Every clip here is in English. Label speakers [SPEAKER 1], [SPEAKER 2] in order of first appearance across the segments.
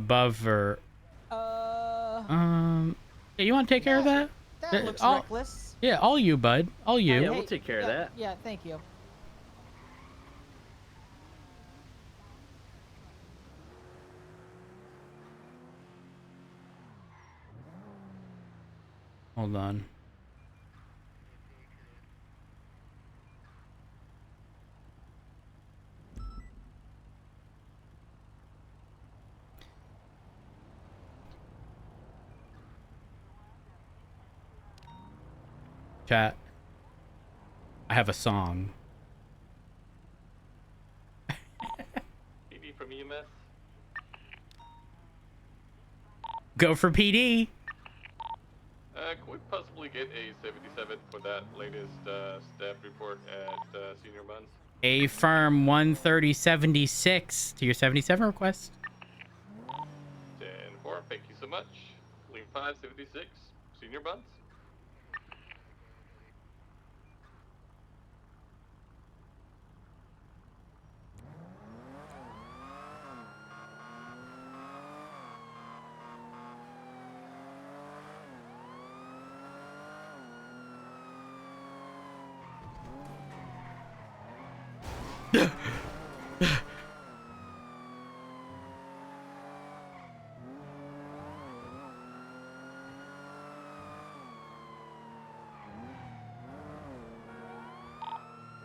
[SPEAKER 1] above or... Yeah, you want to take care of that?
[SPEAKER 2] That looks reckless.
[SPEAKER 1] Yeah, all you, bud. All you.
[SPEAKER 3] Yeah, we'll take care of that.
[SPEAKER 2] Yeah, thank you.
[SPEAKER 1] Hold on. Chat. I have a song.
[SPEAKER 4] PD from EMS.
[SPEAKER 1] Go for PD.
[SPEAKER 4] Can we possibly get a 77 for that latest staff report at Senior Buns?
[SPEAKER 1] A firm 13076 to your 77 request.
[SPEAKER 4] 10-4, thank you so much. Lane 576, Senior Buns.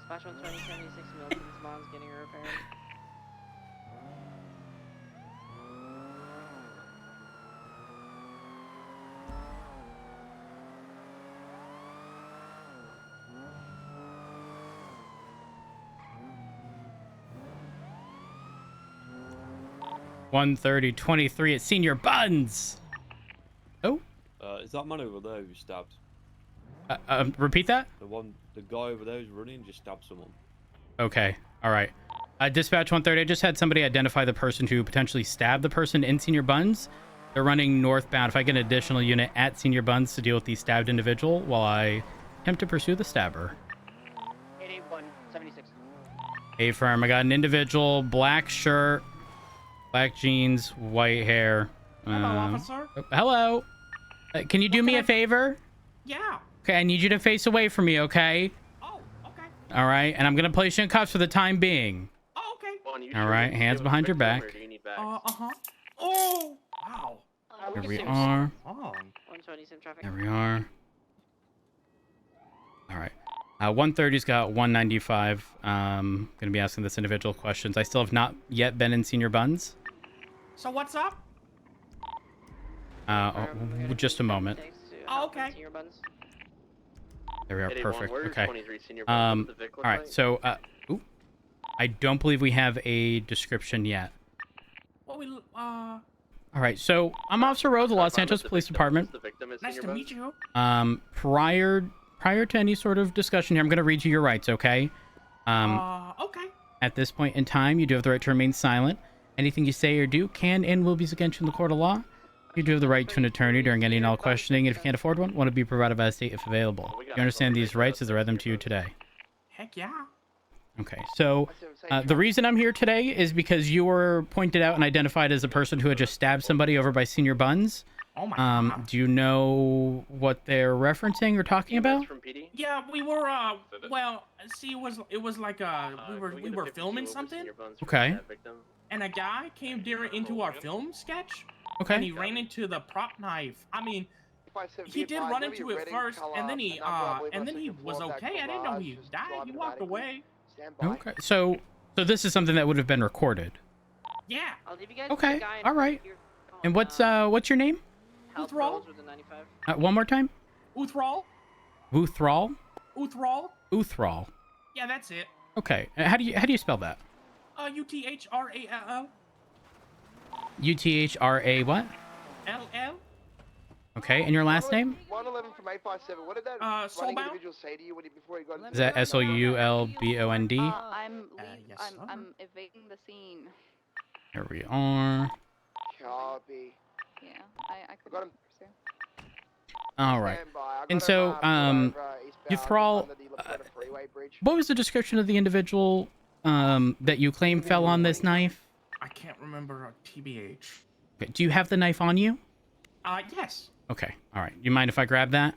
[SPEAKER 5] Dispatch on 2076 Milton's mom's getting her repaired.
[SPEAKER 1] $130.23 at Senior Buns. Oh.
[SPEAKER 6] Is that man over there who stabbed?
[SPEAKER 1] Repeat that?
[SPEAKER 6] The guy over there who's running just stabbed someone.
[SPEAKER 1] Okay. All right. Dispatch 130. I just had somebody identify the person who potentially stabbed the person in Senior Buns. They're running northbound. If I get an additional unit at Senior Buns to deal with the stabbed individual while I attempt to pursue the stabber.
[SPEAKER 5] 88176.
[SPEAKER 1] A firm. I got an individual, black shirt, black jeans, white hair.
[SPEAKER 2] Hello, officer.
[SPEAKER 1] Hello. Can you do me a favor?
[SPEAKER 2] Yeah.
[SPEAKER 1] Okay, I need you to face away from me, okay?
[SPEAKER 2] Oh, okay.
[SPEAKER 1] All right, and I'm going to place you in cuffs for the time being.
[SPEAKER 2] Oh, okay.
[SPEAKER 1] All right, hands behind your back.
[SPEAKER 2] Uh-huh. Oh, wow.
[SPEAKER 1] There we are.
[SPEAKER 2] Oh.
[SPEAKER 5] 120 traffic.
[SPEAKER 1] There we are. All right. 130's got 195. Going to be asking this individual questions. I still have not yet been in Senior Buns.
[SPEAKER 2] So what's up?
[SPEAKER 1] Just a moment.
[SPEAKER 2] Oh, okay.
[SPEAKER 1] There we are. Perfect. Okay. All right. So, ooh, I don't believe we have a description yet.
[SPEAKER 2] Well,
[SPEAKER 1] All right. So I'm Officer Rose, the Los Angeles Police Department.
[SPEAKER 2] nice to meet you.
[SPEAKER 1] Prior to any sort of discussion here, I'm going to read you your rights. Okay.
[SPEAKER 2] Okay.
[SPEAKER 1] At this point in time, you do have the right to remain silent. Anything you say or do can and will be used against you in the court of law. You do have the right to an attorney during any and all questioning, and if you can't afford one, want to be provided by the state if available. You understand these rights as I read them to you today.
[SPEAKER 2] Heck yeah.
[SPEAKER 1] Okay, so the reason I'm here today is because you were pointed out and identified as a person who had just stabbed somebody over by Senior Buns.
[SPEAKER 2] Oh my God.
[SPEAKER 1] Do you know what they're referencing or talking about?
[SPEAKER 2] Yeah, we were well, see, it was like we were filming something.
[SPEAKER 1] Okay.
[SPEAKER 2] And a guy came into our film sketch.
[SPEAKER 1] Okay.
[SPEAKER 2] And he ran into the prop knife. I mean, he did run into it first, and then he was okay. I didn't know he died. He walked away.
[SPEAKER 1] Okay. So this is something that would have been recorded.
[SPEAKER 2] Yeah.
[SPEAKER 1] Okay. All right. And what's your name?
[SPEAKER 2] Uthral.
[SPEAKER 1] One more time.
[SPEAKER 2] Uthral.
[SPEAKER 1] Uthral.
[SPEAKER 2] Uthral.
[SPEAKER 1] Uthral.
[SPEAKER 2] Yeah, that's it.
[SPEAKER 1] Okay. How do you spell that?
[SPEAKER 2] UTHRALL.
[SPEAKER 1] UTHRA what?
[SPEAKER 2] LL.
[SPEAKER 1] Okay, and your last name?
[SPEAKER 7] 111 from 857. What did that running individual say to you before he got into
[SPEAKER 1] Is that SOULBOND?
[SPEAKER 2] Yes,
[SPEAKER 8] I'm evading the scene.
[SPEAKER 1] Here we are.
[SPEAKER 7] Copy.
[SPEAKER 8] Yeah, I could
[SPEAKER 7] got him.
[SPEAKER 1] All right. And so, Uthral, what was the description of the individual that you claim fell on this knife?
[SPEAKER 2] I can't remember TBH.
[SPEAKER 1] Okay, do you have the knife on you?
[SPEAKER 2] Yes.
[SPEAKER 1] Okay. All right. You mind if I grab that?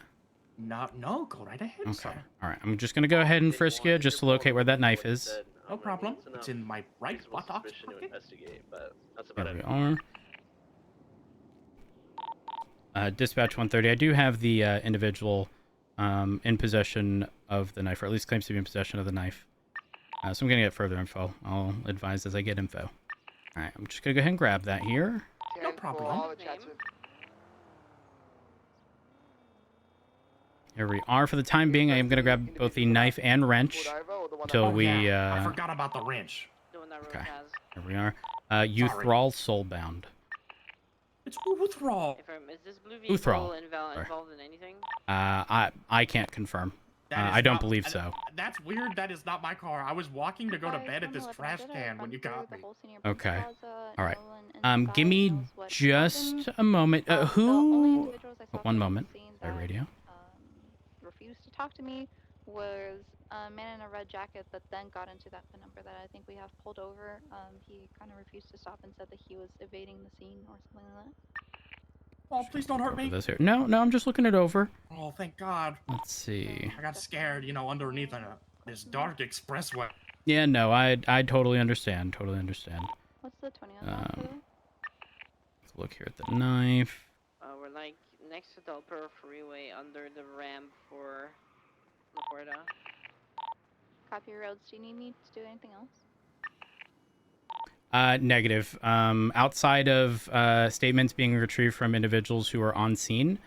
[SPEAKER 2] No, go right ahead,
[SPEAKER 1] Okay.
[SPEAKER 2] sir.
[SPEAKER 1] All right. I'm just gonna go ahead and frisk you just to locate where that knife is.
[SPEAKER 2] No problem. It's in my right buttocks pocket.
[SPEAKER 1] There we are. Dispatch 130. I do have the individual in possession of the knife, or at least claims to be in possession of the knife. So I'm gonna get further info. I'll advise as I get info. All right. I'm just gonna go ahead and grab that here.
[SPEAKER 2] No problem.
[SPEAKER 1] Here we are. For the time being, I am gonna grab both the knife and wrench until we.
[SPEAKER 2] Yeah, I forgot about the wrench.
[SPEAKER 1] Okay. Here we are. Youth thrall soulbound.
[SPEAKER 2] It's Uthral.
[SPEAKER 5] Is this blue vehicle
[SPEAKER 1] Uthral.
[SPEAKER 5] involved in anything?
[SPEAKER 1] I can't confirm. I don't believe so.
[SPEAKER 2] That's weird. That is not my car. I was walking to go to bed at this trash can when you got me.
[SPEAKER 1] Okay. All right. Give me just a moment. Who? One moment. Sorry, radio.
[SPEAKER 8] Refused to talk to me was a man in a red jacket that then got into that PIN number that I think we have pulled over. He kind of refused to stop and said that he was evading the scene or something like that.
[SPEAKER 2] Oh, please don't hurt me.
[SPEAKER 1] This here. No, I'm just looking it over.
[SPEAKER 2] Oh, thanhank God.
[SPEAKER 1] Let's see.
[SPEAKER 2] I got scared, underneath this dark expressway.
[SPEAKER 1] Yeah, no, I totally understand. Totally understand.
[SPEAKER 8] What's the 20 on that?
[SPEAKER 1] Let's look here at the knife.
[SPEAKER 5] We're like next to the Apr freeway under the ramp for La Puerta.
[SPEAKER 8] Copy roads. Do you need me to do anything else?
[SPEAKER 1] Negative. Outside of statements being retrieved from individuals who are on scene,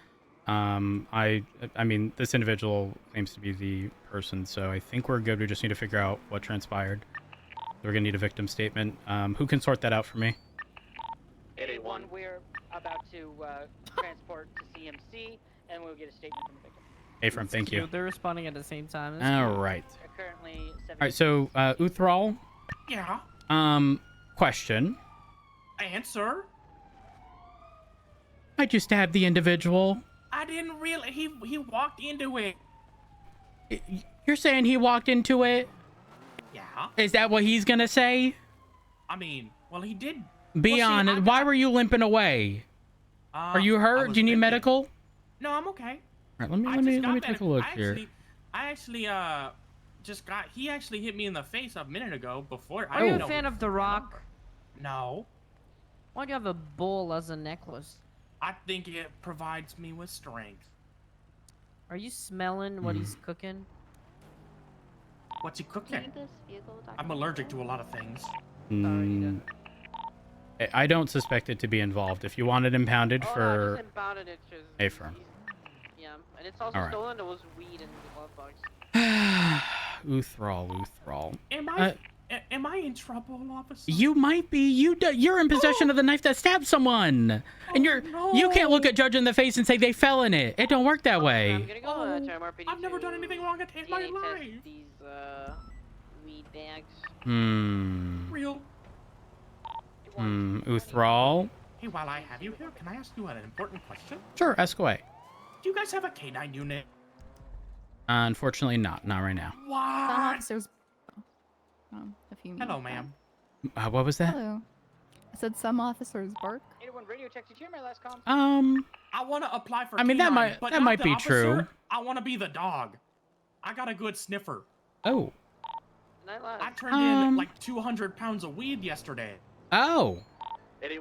[SPEAKER 1] I mean, this individual claims to be the person, so I think we're good. We just need to figure out what transpired. We're gonna need a victim statement. Who can sort that out for me?
[SPEAKER 3] 881. We're about to transport to CMC, and we'll get a statement from the victim.
[SPEAKER 1] Afram, thank you.
[SPEAKER 9] They're responding at the same time.
[SPEAKER 1] All right.
[SPEAKER 3] Currently,
[SPEAKER 1] All right. So, Uthral.
[SPEAKER 2] Yeah.
[SPEAKER 1] Question.
[SPEAKER 2] Answer.
[SPEAKER 1] I just stabbed the individual.
[SPEAKER 2] I didn't really. He walked into it.
[SPEAKER 1] You're saying he walked into it?
[SPEAKER 2] Yeah.
[SPEAKER 1] Is that what he's gonna say?
[SPEAKER 2] I mean, well, he did.
[SPEAKER 1] Be honest. Why were you limping away? Are you hurt? Do you need medical?
[SPEAKER 2] No, I'm okay.
[SPEAKER 1] All right, let me take a look here.
[SPEAKER 2] I actually just got. He actually hit me in the face a minute ago before.
[SPEAKER 9] Are you a fan of The Rock?
[SPEAKER 2] No.
[SPEAKER 9] Why do you have a bull as a necklace?
[SPEAKER 2] I think it provides me with strength.
[SPEAKER 9] Are you smelling what he's cooking?
[SPEAKER 2] What's he cooking? I'm allergic to a lot of things.
[SPEAKER 1] I don't suspect it to be involved. If you want it impounded for a firm.
[SPEAKER 5] Yeah, and it's also stolen. There was weed in the glove box.
[SPEAKER 1] Uthral.
[SPEAKER 2] Am I in trouble, officer?
[SPEAKER 1] You might be. You're in possession of the knife that stabbed someone, and you can't look a judge in the face and say they fell in it. It don't work that way.
[SPEAKER 5] I'm gonna go to MRPD.
[SPEAKER 2] I've never done anything wrong in my life.
[SPEAKER 5] These weed bags.
[SPEAKER 2] Real.
[SPEAKER 1] Uthral.
[SPEAKER 2] Hey, while I have you here, can I ask you an important question?
[SPEAKER 1] Sure, ask away.
[SPEAKER 2] Do you guys have a K9 unit?
[SPEAKER 1] Unfortunately, not right now.
[SPEAKER 2] What?
[SPEAKER 10] Officers. If you
[SPEAKER 2] Hello, ma'am.
[SPEAKER 1] What was that?
[SPEAKER 10] Hello. I said some officers bark.
[SPEAKER 3] 81 radio check. Did you hear my last call?
[SPEAKER 2] I want to apply for.
[SPEAKER 1] I mean,
[SPEAKER 2] K9,
[SPEAKER 1] that might be true.
[SPEAKER 2] I want to be the dog. I got a good sniffer.
[SPEAKER 1] Oh.
[SPEAKER 2] I turned in like 200 pounds of weed yesterday.
[SPEAKER 1] Oh.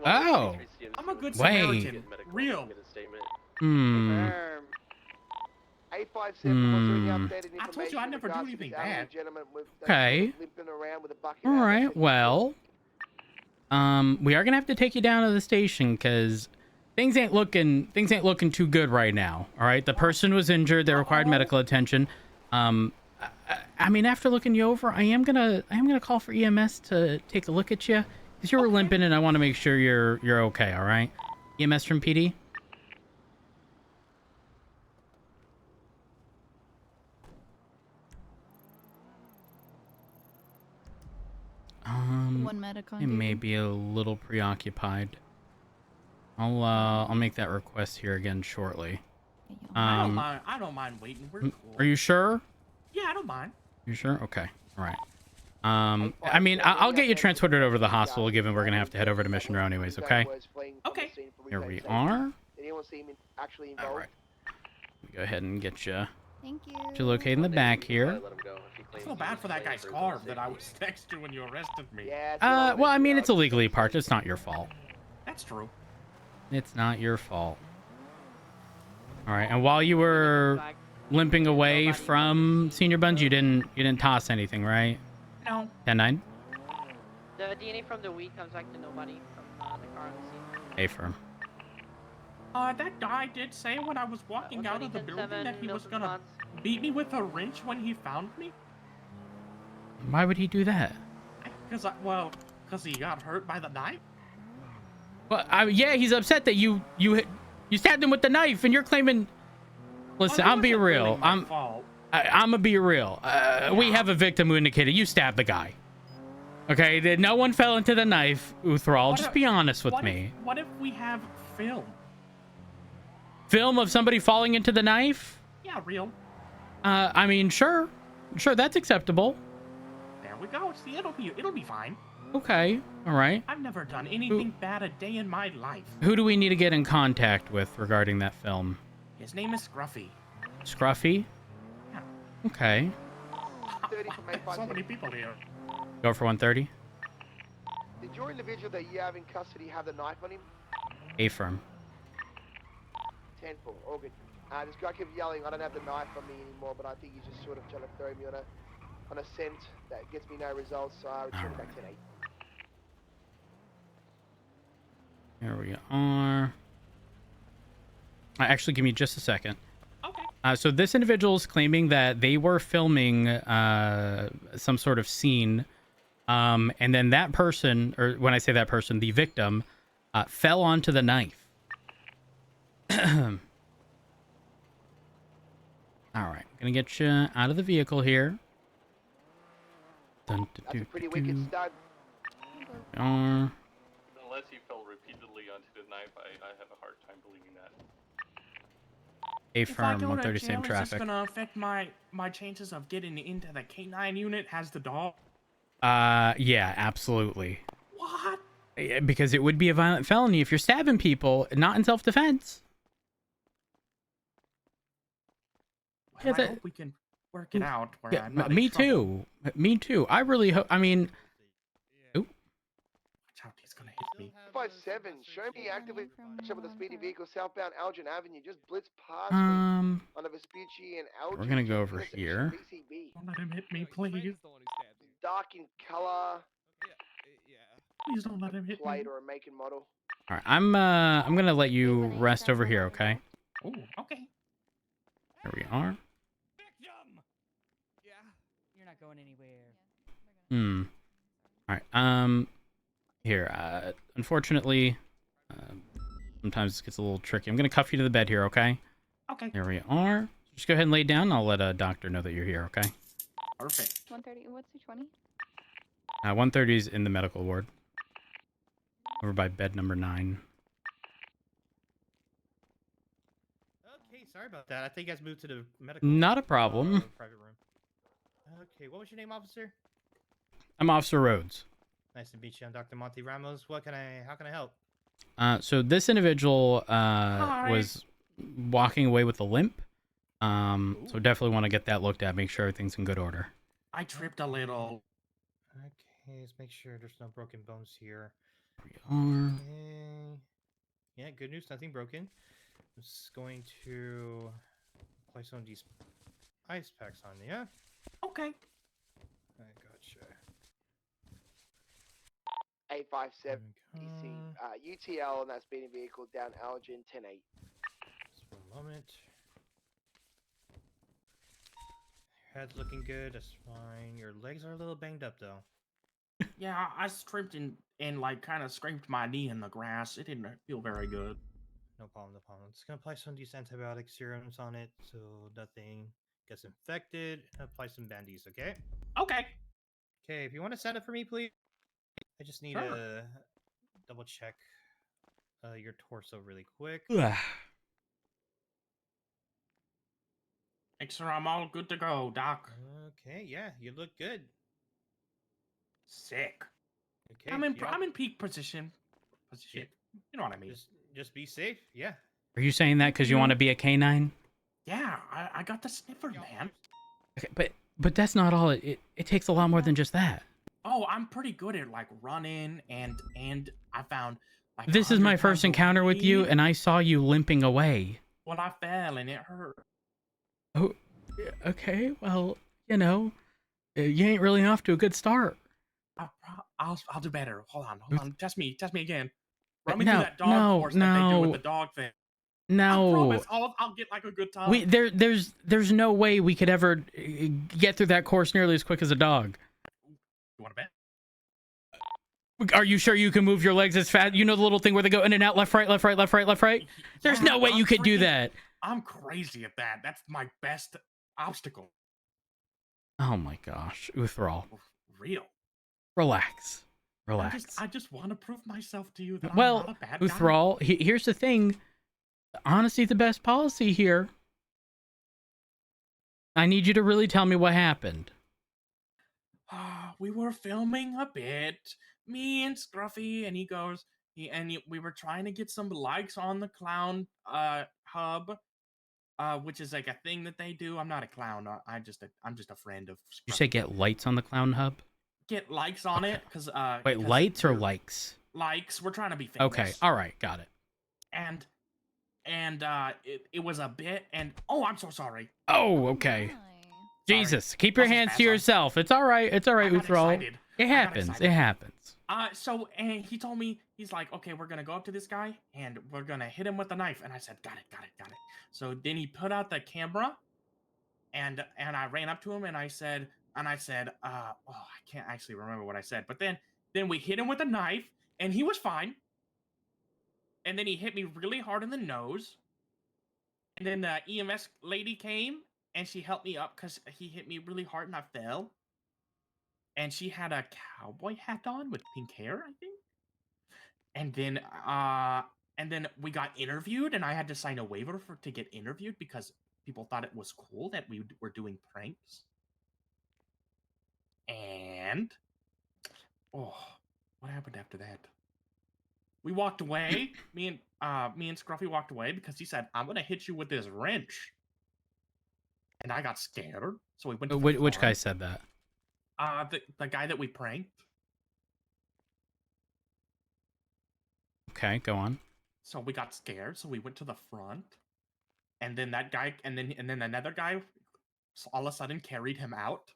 [SPEAKER 1] Oh.
[SPEAKER 2] I'm a good Samaritan. Real.
[SPEAKER 7] 857,
[SPEAKER 2] I told you I never do anything bad.
[SPEAKER 1] Okay. All right. Well, we are gonna have to take you down to the station because things ain't looking too good right now. All right. The person was injured. They required medical attention. I mean, after looking you over, I am gonna call for EMS to take a look at you because you were limping, and I want to make sure you're okay. All right. EMS from PD.
[SPEAKER 10] One medic on
[SPEAKER 1] it may be a little preoccupied. I'll make that request here again shortly.
[SPEAKER 2] I don't mind waiting. We're cool.
[SPEAKER 1] Are you sure?
[SPEAKER 2] Yeah, I don't mind.
[SPEAKER 1] You sure? Okay. All right. I mean, I'll get you transported over to the hospital, given we're gonna have to head over to Mission Row anyways. Okay.
[SPEAKER 2] Okay.
[SPEAKER 1] Here we are.
[SPEAKER 7] Anyone see him actually
[SPEAKER 1] All
[SPEAKER 7] involved?
[SPEAKER 1] right. Let me go ahead and get you.
[SPEAKER 8] Thank you.
[SPEAKER 1] Get you located in the back here.
[SPEAKER 2] I feel bad for that guy's car that I was next to when you arrested me.
[SPEAKER 7] Yeah.
[SPEAKER 1] Well, I mean, it's illegally parked. It's not your fault.
[SPEAKER 2] That's true.
[SPEAKER 1] It's not your fault. All right. And while you were limping away from Senior Buns, you didn't toss anything, right?
[SPEAKER 2] No.
[SPEAKER 1] 10-9.
[SPEAKER 3] The DNA from the weed comes back to nobody from the car on the scene.
[SPEAKER 1] A-firm.
[SPEAKER 2] That guy did say when I was walking out of the building that he was gonna beat me with a wrench when he found me.
[SPEAKER 1] Why would he do that?
[SPEAKER 2] Because he got hurt by the knife.
[SPEAKER 1] Well, yeah, he's upset that you stabbed him with the knife, and you're claiming. Listen, I'm being real. I'm gonna be real. We have a victim who indicated you stabbed the guy. Okay, that no one fell into the knife, Uthral. Just be honest with me.
[SPEAKER 2] What if we have film?
[SPEAKER 1] Film of somebody falling into the knife?
[SPEAKER 2] Yeah, real.
[SPEAKER 1] I mean, sure, that's acceptable.
[SPEAKER 2] There we go. See, it'll be fine.
[SPEAKER 1] Okay, all right.
[SPEAKER 2] I've never done anything bad a day in my life.
[SPEAKER 1] Who do we need to get in contact with regarding that film?
[SPEAKER 2] His name is Scruffy.
[SPEAKER 1] Scruffy?
[SPEAKER 2] Yeah.
[SPEAKER 1] Okay.
[SPEAKER 2] So many people here.
[SPEAKER 1] Go for 130.
[SPEAKER 7] Did your individual that you have in custody have the knife on him?
[SPEAKER 1] A-firm.
[SPEAKER 7] 10-4, all good. This guy kept yelling, I don't have the knife on me anymore, but I think he's just sort of trying to throw me on a scent that gets me no results, so I return back 10-8.
[SPEAKER 1] Here we are. Actually, give me just a second.
[SPEAKER 2] Okay.
[SPEAKER 1] So this individual is claiming that they were filming some sort of scene, and then that person, or when I say that person, the victim, fell onto the knife. All right, I'm gonna get you out of the vehicle here.
[SPEAKER 7] That's a pretty wicked stud.
[SPEAKER 1] Are.
[SPEAKER 4] Unless he fell repeatedly onto the knife, I have a hard time believing that.
[SPEAKER 1] A-firm, 130 same
[SPEAKER 2] Is
[SPEAKER 1] traffic.
[SPEAKER 2] this gonna affect my chances of getting into the K9 unit as the dog?
[SPEAKER 1] Yeah, absolutely.
[SPEAKER 2] What?
[SPEAKER 1] Because it would be a violent felony if you're stabbing people, not in self-defense.
[SPEAKER 2] Well, I hope we can work it out. Where I'm not
[SPEAKER 1] me
[SPEAKER 2] in trouble.
[SPEAKER 1] too. Me too. I really hope. I mean,
[SPEAKER 2] Watch out, he's gonna hit me.
[SPEAKER 7] 57, show me actively with a speeding vehicle southbound Elgin Avenue. Just blitz past me on the Vespucci and Elgin.
[SPEAKER 1] we're gonna go over here.
[SPEAKER 7] PCB.
[SPEAKER 2] Don't let him hit me, please.
[SPEAKER 7] Dark in color.
[SPEAKER 2] Please don't let him hit me.
[SPEAKER 7] Plate or a make and model.
[SPEAKER 1] All right, I'm gonna let you rest over here, okay?
[SPEAKER 2] Oh, okay.
[SPEAKER 1] Here we are.
[SPEAKER 9] You're not going anywhere.
[SPEAKER 1] All right. Here. Unfortunately, sometimes it gets a little tricky. I'm gonna cuff you to the bed here, okay?
[SPEAKER 2] Okay.
[SPEAKER 1] Here we are. Just go ahead and lay down. I'll let a doctor know that you're here, okay?
[SPEAKER 2] Perfect.
[SPEAKER 8] 130. What's 220?
[SPEAKER 1] 130 is in the medical ward. Over by bed number 9.
[SPEAKER 11] Okay, sorry about that. I think you guys moved to the medical.
[SPEAKER 1] Not a problem.
[SPEAKER 11] Private room. Okay, what was your name, officer?
[SPEAKER 1] I'm Officer Rhodes.
[SPEAKER 11] Nice to meet you. I'm Dr. Monty Ramos. How can I help?
[SPEAKER 1] So this individual was walking away with a limp. So definitely want to get that looked at, make sure everything's in good order.
[SPEAKER 2] I tripped a little.
[SPEAKER 11] Okay, let's make sure there's no broken bones here.
[SPEAKER 1] We are.
[SPEAKER 11] Okay. Yeah, good news, nothing broken. I'm just going to apply some of these ice packs on you. Yeah?
[SPEAKER 2] Okay.
[SPEAKER 11] I gotcha.
[SPEAKER 7] 857 DC. UTL on that speeding vehicle down Elgin 10-8.
[SPEAKER 11] Just for a moment. Your head's looking good, that's fine. Your legs are a little banged up though.
[SPEAKER 2] Yeah, I tripped and like kind of scraped my knee in the grass. It didn't feel very good.
[SPEAKER 11] No problem, no problem. I'm just gonna apply some of these antibiotic serums on it so nothing gets infected. Apply some bandies, okay?
[SPEAKER 2] Okay.
[SPEAKER 11] Okay, if you want to set it for me, please. I just need to double check your torso really quick.
[SPEAKER 2] Make sure I'm all good to go, Doc.
[SPEAKER 11] Okay, yeah, you look good.
[SPEAKER 2] Sick.
[SPEAKER 11] Okay.
[SPEAKER 2] I'm
[SPEAKER 11] yeah.
[SPEAKER 2] in peak position. You know what I mean?
[SPEAKER 11] Just be safe. Yeah.
[SPEAKER 1] Are you saying that because you want to be a canine?
[SPEAKER 2] Yeah, I got the sniffer, man.
[SPEAKER 1] Okay, but that's not all. It takes a lot more than just that.
[SPEAKER 2] Oh, I'm pretty good at like running and I found like
[SPEAKER 1] This is my
[SPEAKER 2] 100
[SPEAKER 1] first
[SPEAKER 2] pounds of
[SPEAKER 1] encounter with you,
[SPEAKER 2] weed.
[SPEAKER 1] and I saw you limping away.
[SPEAKER 2] Well, I fell and it hurt.
[SPEAKER 1] Oh, okay. Well, you know, you ain't really off to a good start.
[SPEAKER 2] I'll do better. Hold on. Test me again. Run me
[SPEAKER 1] No,
[SPEAKER 2] through that dog course that they do with
[SPEAKER 1] no.
[SPEAKER 2] the dog thing.
[SPEAKER 1] No.
[SPEAKER 2] I promise, I'll get like a good time.
[SPEAKER 1] There's no way we could ever get through that course nearly as quick as a dog.
[SPEAKER 2] You want to bet?
[SPEAKER 1] Are you sure you can move your legs as fast? You know the little thing where they go in and out, left, right, left, right, left, right, left, right? There's no way you could do that.
[SPEAKER 2] I'm crazy at that. That's my best obstacle.
[SPEAKER 1] Oh my gosh, Uthral.
[SPEAKER 2] Real.
[SPEAKER 1] Relax. Relax.
[SPEAKER 2] I just want to prove myself to you that I'm
[SPEAKER 1] Well,
[SPEAKER 2] not a bad
[SPEAKER 1] Uthral,
[SPEAKER 2] guy.
[SPEAKER 1] here's the thing. Honesty's the best policy here. I need you to really tell me what happened.
[SPEAKER 2] We were filming a bit, me and Scruffy, and he goes, we were trying to get some likes on the clown hub, which is like a thing that they do. I'm not a clown. I'm just a friend of Scruffy.
[SPEAKER 1] You say get lights on the clown hub?
[SPEAKER 2] Get likes on it, because
[SPEAKER 1] wait, lights or likes?
[SPEAKER 2] Likes. We're trying to be famous.
[SPEAKER 1] Okay, all right, got it.
[SPEAKER 2] And it was a bit, and oh, I'm so sorry.
[SPEAKER 1] Oh, okay.
[SPEAKER 8] Hi.
[SPEAKER 1] Jesus, keep your hands to yourself. It's all right, Uthral. It happens. It happens.
[SPEAKER 2] So and he told me, he's like, okay, we're gonna go up to this guy and we're gonna hit him with a knife. And I said, got it. So then he put out the camera, and I ran up to him and I said, oh, I can't actually remember what I said, but then we hit him with a knife and he was fine. And then he hit me really hard in the nose. And then the EMS lady came and she helped me up because he hit me really hard and I fell. And she had a cowboy hat on with pink hair, I think. And then we got interviewed, and I had to sign a waiver to get interviewed because people thought it was cool that we were doing pranks. And what happened after that? We walked away. me and Scruffy walked away because he said, "I'm gonna hit you with this wrench." And I got scared, so we went to the
[SPEAKER 1] Which
[SPEAKER 2] farm.
[SPEAKER 1] guy said that?
[SPEAKER 2] The guy that we pranked.
[SPEAKER 1] Okay, go on.
[SPEAKER 2] So we got scared, so we went to the front. And then that guy, and then another guy all of a sudden carried him out.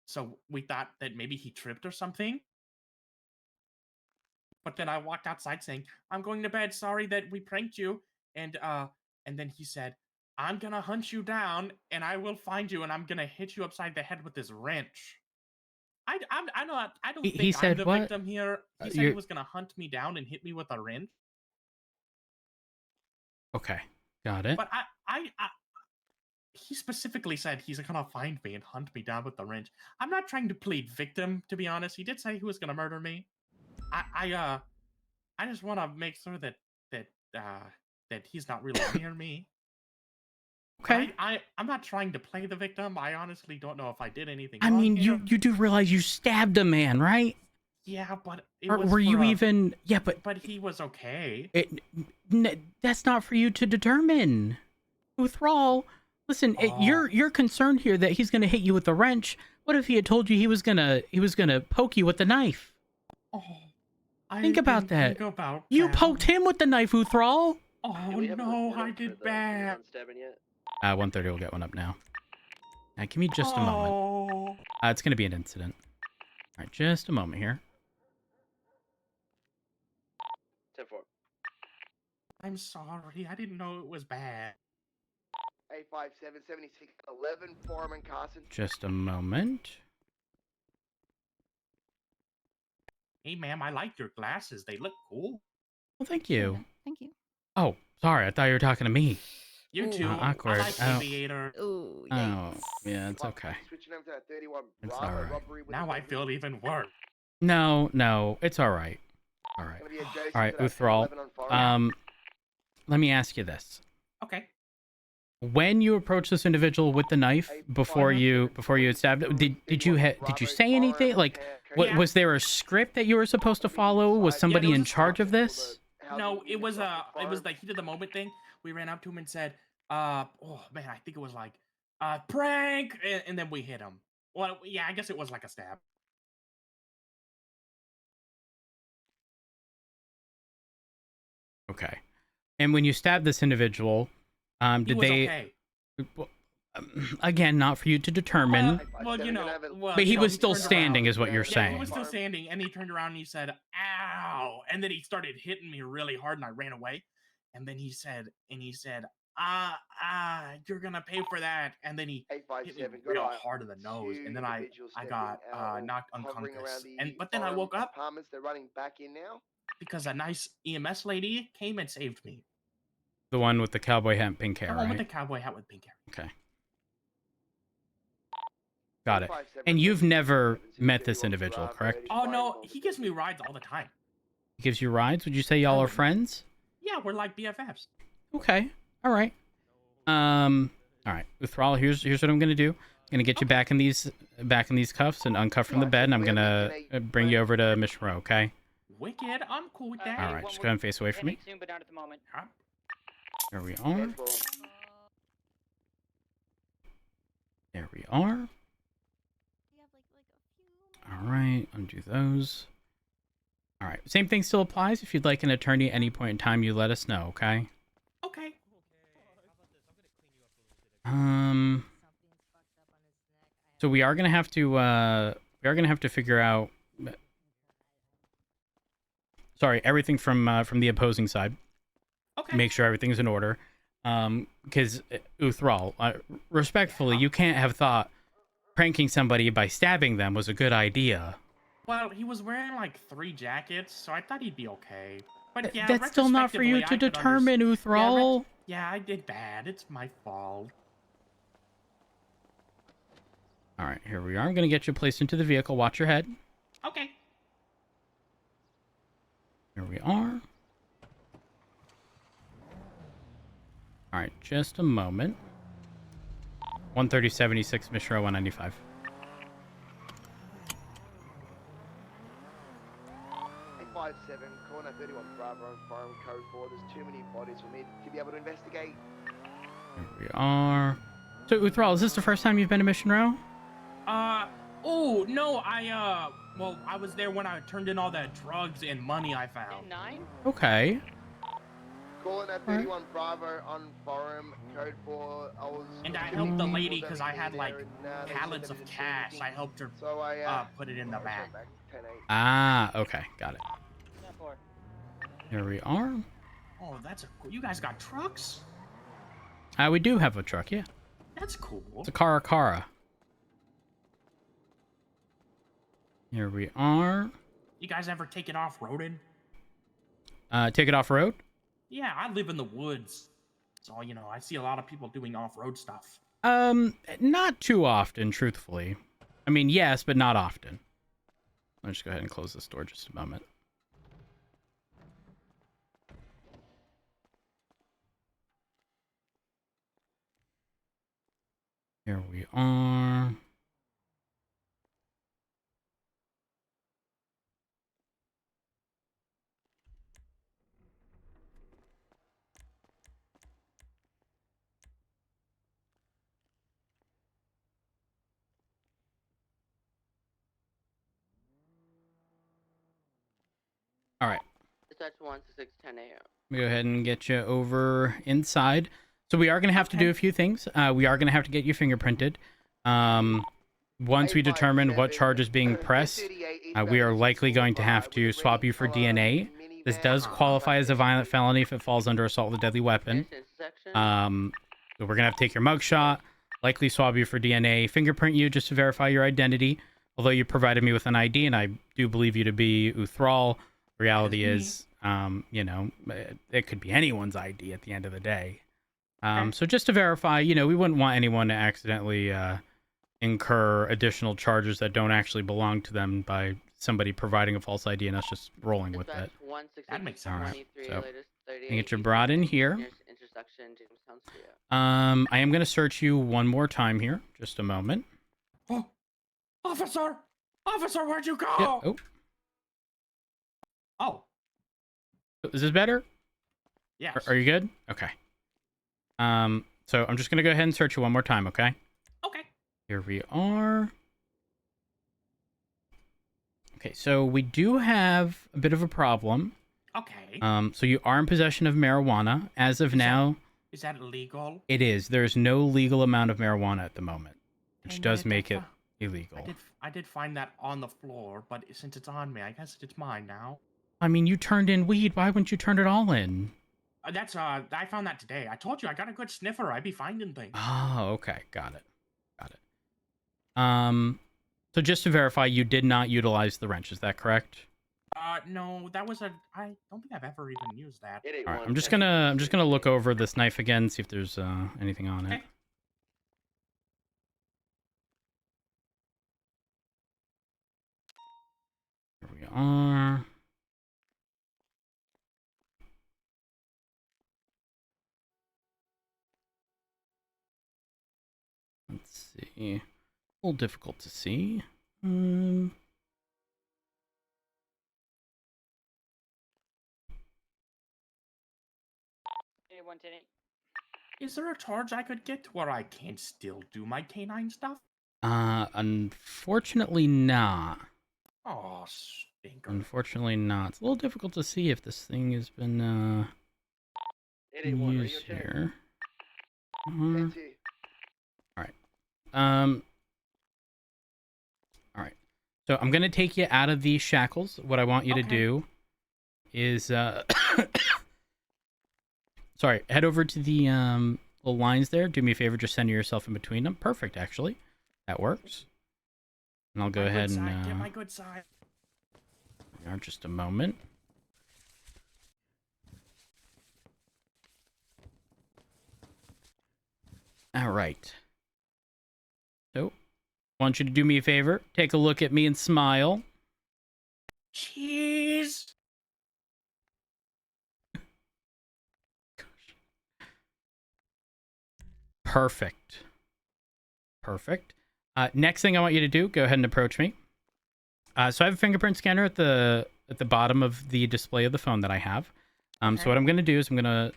[SPEAKER 2] So we thought that maybe he tripped or something. But then I walked outside saying, "I'm going to bed, sorry that we pranked you." And then he said, "I'm gonna hunt you down and I will find you and I'm gonna hit you upside the head with this wrench." I don't think
[SPEAKER 1] He said
[SPEAKER 2] I'm the
[SPEAKER 1] what?
[SPEAKER 2] victim here. He said he was gonna hunt me down and hit me with a wrench.
[SPEAKER 1] Okay, got it.
[SPEAKER 2] But he specifically said he's gonna find me and hunt me down with the wrench. I'm not trying to plead victim, to be honest. He did say he was gonna murder me. I just want to make sure that he's not really near me.
[SPEAKER 1] Okay.
[SPEAKER 2] I'm not trying to play the victim. I honestly don't know if I did anything
[SPEAKER 1] I
[SPEAKER 2] wrong
[SPEAKER 1] mean,
[SPEAKER 2] here.
[SPEAKER 1] you do realize you stabbed a man, right?
[SPEAKER 2] Yeah, but it
[SPEAKER 1] Or
[SPEAKER 2] was
[SPEAKER 1] were you
[SPEAKER 2] for a-
[SPEAKER 1] even? Yeah, but
[SPEAKER 2] he was okay.
[SPEAKER 1] That's not for you to determine. Uthral, listen, you're concerned here that he's gonna hit you with the wrench. What if he had told you he was gonna poke you with the knife?
[SPEAKER 2] Oh, I
[SPEAKER 1] Think about
[SPEAKER 2] didn't
[SPEAKER 1] that.
[SPEAKER 2] think about
[SPEAKER 1] You
[SPEAKER 2] that.
[SPEAKER 1] poked him with the knife, Uthral.
[SPEAKER 2] Oh no, I did bad.
[SPEAKER 1] 130 will get one up now. Give me just a moment. It's gonna be an incident. All right, just a moment here.
[SPEAKER 7] 10-4.
[SPEAKER 2] I'm sorry. I didn't know it was bad.
[SPEAKER 7] 857 76 11 Foreman Carson.
[SPEAKER 1] Just a moment.
[SPEAKER 2] Hey, ma'am, I like your glasses. They look cool.
[SPEAKER 1] Well, thank you.
[SPEAKER 10] Thank you.
[SPEAKER 1] Oh, sorry. I thought you were talking to me.
[SPEAKER 2] You too.
[SPEAKER 1] Awkward.
[SPEAKER 2] I like Aviator.
[SPEAKER 10] Ooh,
[SPEAKER 1] Oh, yeah, it's okay.
[SPEAKER 7] Switching over to that 31
[SPEAKER 1] It's
[SPEAKER 7] Bravo
[SPEAKER 1] alright.
[SPEAKER 7] robbery with
[SPEAKER 2] Now
[SPEAKER 7] the
[SPEAKER 2] I feel even worse.
[SPEAKER 1] No, it's all right. All right.
[SPEAKER 7] Gonna be adjacent
[SPEAKER 1] All right,
[SPEAKER 7] to that
[SPEAKER 1] Uthral.
[SPEAKER 7] 11 on Forest.
[SPEAKER 1] Let me ask you this.
[SPEAKER 2] Okay.
[SPEAKER 1] When you approached this individual with the knife before you had stabbed him, did you say anything? Like,
[SPEAKER 7] Okay.
[SPEAKER 1] Was there a script that you were supposed to follow? Was somebody
[SPEAKER 2] there was
[SPEAKER 1] in
[SPEAKER 2] a
[SPEAKER 1] charge of
[SPEAKER 2] script.
[SPEAKER 1] this?
[SPEAKER 2] No, it was the heat of the moment thing. We ran up to him and said, oh man, I think it was like, prank, and then we hit him. Well, yeah, I guess it was like a stab.
[SPEAKER 1] Okay. And when you stabbed this individual,
[SPEAKER 2] He
[SPEAKER 1] did
[SPEAKER 2] was
[SPEAKER 1] they?
[SPEAKER 2] okay.
[SPEAKER 1] Well, again, not for you to determine.
[SPEAKER 2] Well, you know,
[SPEAKER 1] But he was
[SPEAKER 2] he
[SPEAKER 1] still
[SPEAKER 2] turned
[SPEAKER 1] standing,
[SPEAKER 2] around.
[SPEAKER 1] is what you're
[SPEAKER 2] Yeah,
[SPEAKER 1] saying.
[SPEAKER 2] he was still standing, and he turned around and he said, "Ow!" And then he started hitting me really hard, and I ran away. And then he said, you're gonna pay for that." And then he hit me
[SPEAKER 7] 857,
[SPEAKER 2] real
[SPEAKER 7] got
[SPEAKER 2] hard in the nose,
[SPEAKER 7] two
[SPEAKER 2] and then I
[SPEAKER 7] individuals stepping
[SPEAKER 2] got
[SPEAKER 7] out or
[SPEAKER 2] knocked
[SPEAKER 7] hovering
[SPEAKER 2] unconscious.
[SPEAKER 7] around the
[SPEAKER 2] But then I
[SPEAKER 7] forum
[SPEAKER 2] woke up
[SPEAKER 7] apartments. They're running back in now.
[SPEAKER 2] because a nice EMS lady came and saved me.
[SPEAKER 1] The one with the cowboy hat and pink hair,
[SPEAKER 2] The one with
[SPEAKER 1] right?
[SPEAKER 2] the cowboy hat with pink hair.
[SPEAKER 1] Okay. Got it. And you've never met this individual, correct?
[SPEAKER 2] Oh no, he gives me rides all the time.
[SPEAKER 1] He gives you rides? Would you say y'all are friends?
[SPEAKER 2] Yeah, we're like BFFs.
[SPEAKER 1] Okay. All right. All right. Uthral, here's what I'm gonna do. I'm gonna get you back in these cuffs and uncuff from the bed, and I'm gonna bring you over to Mission Row. Okay.
[SPEAKER 2] Wicked. I'm cool with that.
[SPEAKER 1] All right. Just go ahead and face away from me.
[SPEAKER 3] Soon, but not at the moment.
[SPEAKER 1] There we are. There we are. All right. Undo those. All right. Same thing still applies. If you'd like an attorney at any point in time, you let us know. Okay.
[SPEAKER 2] Okay.
[SPEAKER 1] So we are gonna have to figure out. Sorry, everything from the opposing side.
[SPEAKER 2] Okay.
[SPEAKER 1] Make sure everything's in order. Because Uthral, respectfully, you can't have thought pranking somebody by stabbing them was a good idea.
[SPEAKER 2] Well, he was wearing like 3 jackets, so I thought he'd be okay. But yeah,
[SPEAKER 1] That's still not for you to
[SPEAKER 2] retrospectively, I could
[SPEAKER 1] determine, Uthral.
[SPEAKER 2] Yeah, I did bad. It's my fault.
[SPEAKER 1] All right, here we are. I'm gonna get you placed into the vehicle. Watch your head.
[SPEAKER 2] Okay.
[SPEAKER 1] Here we are. All right, just a moment. 13076 Mission Row 195.
[SPEAKER 7] Corner 31 Bravo and Forum Code 4. There's too many bodies for me to be able to investigate.
[SPEAKER 1] Here we are. So, Uthral, is this the first time you've been to Mission Row?
[SPEAKER 2] Oh, no, well, I was there when I turned in all the drugs and money I found.
[SPEAKER 3] 9?
[SPEAKER 1] Okay.
[SPEAKER 7] Calling at 31 Bravo on Forum Code 4.
[SPEAKER 2] And I helped the lady because I had like pallets of cash. I helped her
[SPEAKER 7] so I
[SPEAKER 2] put it in the bag.
[SPEAKER 1] Ah, okay. Got it. Here we are.
[SPEAKER 2] Oh, that's you guys got trucks?
[SPEAKER 1] We do have a truck, yeah.
[SPEAKER 2] That's cool.
[SPEAKER 1] It's a Cara. Here we are.
[SPEAKER 2] You guys ever take it off-roading?
[SPEAKER 1] Take it off-road?
[SPEAKER 2] Yeah, I live in the woods. So, you know, I see a lot of people doing off-road stuff.
[SPEAKER 1] Not too often, truthfully. I mean, yes, but not often. Let's just go ahead and close this door just a moment. Here we are. All right.
[SPEAKER 5] Dispatch 16610 a.m.
[SPEAKER 1] Let me go ahead and get you over inside. So we are going to have to do a few things. We are going to have to get you fingerprinted. Once we determine what charge is being pressed, we are likely going to have to swap you for DNA. This does qualify as a violent felony if it falls under assault with a deadly weapon. So we're going to have to take your mugshot, likely swab you for DNA, fingerprint you just to verify your identity. Although you provided me with an ID, and I do believe you to be Uthral, reality is, you know, it could be anyone's ID at the end of the day. So just to verify, you know, we wouldn't want anyone to accidentally incur additional charges that don't actually belong to them by somebody providing a false ID and us just rolling with it.
[SPEAKER 2] That makes sense.
[SPEAKER 1] All right, so you get your broad in here. I am going to search you one more time here. Just a moment.
[SPEAKER 2] Oh, officer! Officer, where'd you go?
[SPEAKER 1] Yeah. Oh,
[SPEAKER 2] Oh,
[SPEAKER 1] is this better?
[SPEAKER 2] yes.
[SPEAKER 1] Are you good? Okay. So I'm just gonna go ahead and search you one more time, okay?
[SPEAKER 2] Okay.
[SPEAKER 1] Here we are. Okay, so we do have a bit of a problem.
[SPEAKER 2] Okay.
[SPEAKER 1] So you are in possession of marijuana. As of now,
[SPEAKER 2] Is that illegal?
[SPEAKER 1] it is. There's no legal amount of marijuana at the moment, which
[SPEAKER 2] Dang
[SPEAKER 1] does
[SPEAKER 2] it,
[SPEAKER 1] make
[SPEAKER 2] I
[SPEAKER 1] it illegal.
[SPEAKER 2] I did find that on the floor, but since it's on me, I guess it's mine now.
[SPEAKER 1] I mean, you turned in weed. Why wouldn't you turn it all in?
[SPEAKER 2] I found that today. I told you I got a good sniffer. I be finding things.
[SPEAKER 1] Oh, okay. Got it. Got it. So just to verify, you did not utilize the wrench. Is that correct?
[SPEAKER 2] No, that was I don't think I've ever even used that.
[SPEAKER 1] All right. I'm just gonna look over this knife again, see if there's anything on it.
[SPEAKER 2] Okay.
[SPEAKER 1] Here we are. Let's see. A little difficult to see.
[SPEAKER 3] 110.
[SPEAKER 2] Is there a charge I could get where I can still do my canine stuff?
[SPEAKER 1] Unfortunately not.
[SPEAKER 2] Oh, stinker.
[SPEAKER 1] Unfortunately not. It's a little difficult to see if this thing has been used here. All right. All right. So I'm gonna take you out of these shackles. What I want you to do is sorry, head over to the little lines there. Do me a favor, just center yourself in between them. Perfect, actually. That works. And I'll go ahead and
[SPEAKER 2] Get my good side.
[SPEAKER 1] we are just a moment. All right. So, I want you to do me a favor. Take a look at me and smile.
[SPEAKER 2] Cheese.
[SPEAKER 1] Perfect. Perfect. Next thing I want you to do, go ahead and approach me. So I have a fingerprint scanner at the bottom of the display of the phone that I have. So what I'm going to do is I'm going to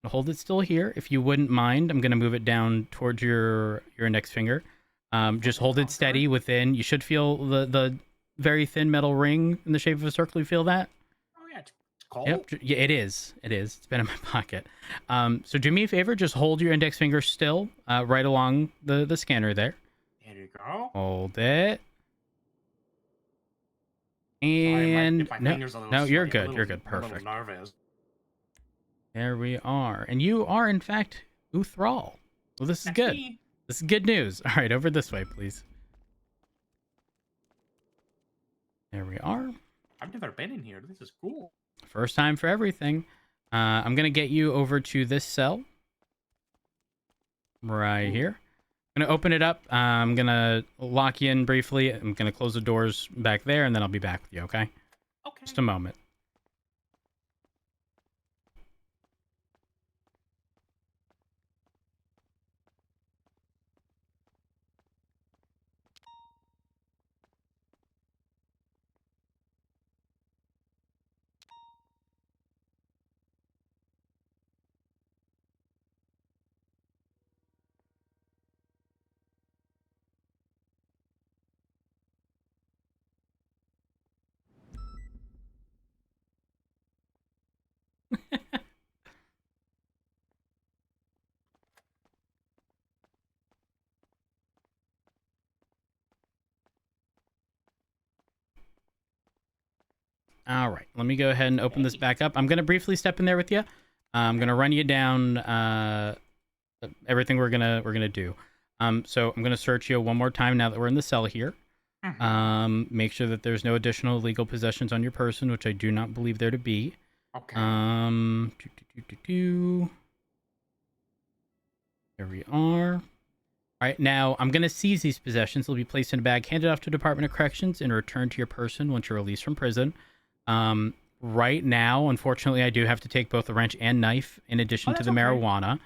[SPEAKER 1] hold it still here. If you wouldn't mind, I'm going to move it down towards your index finger. Just hold it steady within. You should feel the very thin metal ring in the shape of a circle. You feel that?
[SPEAKER 2] Oh yeah, it's cold.
[SPEAKER 1] Yep. Yeah, it is. It is. It's been in my pocket. So do me a favor. Just hold your index finger still right along the scanner there.
[SPEAKER 2] There you go.
[SPEAKER 1] Hold it.
[SPEAKER 2] Sorry,
[SPEAKER 1] And
[SPEAKER 2] my
[SPEAKER 1] no,
[SPEAKER 2] finger's a little
[SPEAKER 1] no, you're
[SPEAKER 2] sweaty,
[SPEAKER 1] good.
[SPEAKER 2] I'm a
[SPEAKER 1] You're
[SPEAKER 2] little-
[SPEAKER 1] good.
[SPEAKER 2] I'm a little
[SPEAKER 1] Perfect.
[SPEAKER 2] nervous.
[SPEAKER 1] There we are. And you are, in fact, Uthral. Well, this is
[SPEAKER 2] That's
[SPEAKER 1] good.
[SPEAKER 2] me.
[SPEAKER 1] This is good news. All right, over this way, please. There we are.
[SPEAKER 2] I've never been in here. This is cool.
[SPEAKER 1] First time for everything. I'm going to get you over to this cell. Right here. I'm going to open it up. I'm going to lock you in briefly. I'm going to close the doors back there, and then I'll be back with you, okay?
[SPEAKER 2] Okay.
[SPEAKER 1] Just a moment. All right, let me go ahead and open this back up. I'm going to briefly step in there with you. I'm going to run you down everything we're gonna do. So I'm going to search you one more time now that we're in the cell here. Make sure that there's no additional illegal possessions on your person, which I do not believe there to be.
[SPEAKER 2] Okay.
[SPEAKER 1] There we are. All right, now I'm going to seize these possessions. They'll be placed in a bag, handed off to Department of Corrections, and returned to your person once you're released from prison. Right now, unfortunately, I do have to take both the wrench and knife in addition to the marijuana.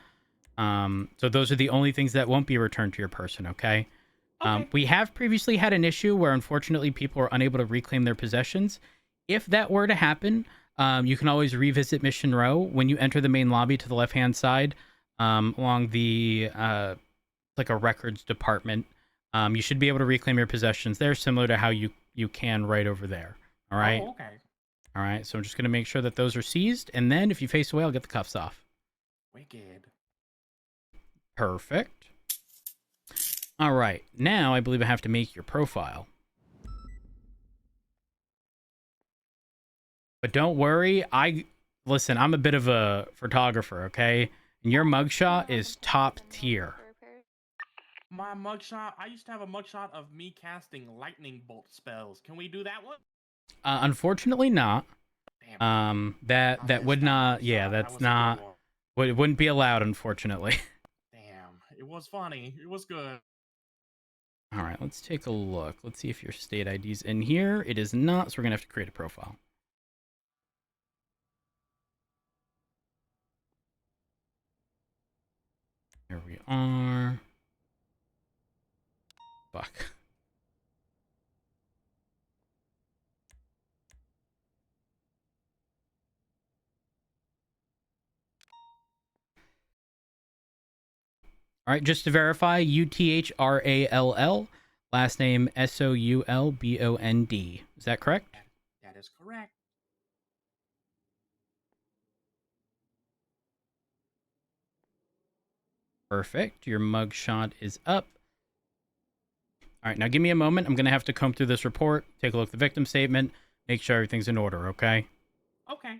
[SPEAKER 1] So those are the only things that won't be returned to your person, okay?
[SPEAKER 2] Okay.
[SPEAKER 1] We have previously had an issue where unfortunately people are unable to reclaim their possessions. If that were to happen, you can always revisit Mission Row. When you enter the main lobby to the left-hand side, along the like a records department, you should be able to reclaim your possessions there, similar to how you can right over there. All right.
[SPEAKER 2] Oh, okay.
[SPEAKER 1] All right. So I'm just gonna make sure that those are seized, and then if you face away, I'll get the cuffs off.
[SPEAKER 2] Wicked.
[SPEAKER 1] Perfect. All right. Now I believe I have to make your profile. But don't worry, listen, I'm a bit of a photographer, okay? And your mugshot is top tier.
[SPEAKER 2] My mugshot. I used to have a mugshot of me casting lightning bolt spells. Can we do that one?
[SPEAKER 1] Unfortunately not.
[SPEAKER 2] Damn.
[SPEAKER 1] That would not, yeah, that's not, it wouldn't be allowed, unfortunately.
[SPEAKER 2] Damn. It was funny. It was good.
[SPEAKER 1] All right, let's take a look. Let's see if your state ID's in here. It is not, so we're gonna have to create a profile. Here we are. Fuck. All right, just to verify, UTHRALL, last name SOULBOND. Is that correct?
[SPEAKER 2] That is correct.
[SPEAKER 1] Perfect. Your mugshot is up. All right, now give me a moment. I'm going to have to comb through this report, take a look at the victim statement, make sure everything's in order, okay?
[SPEAKER 2] Okay.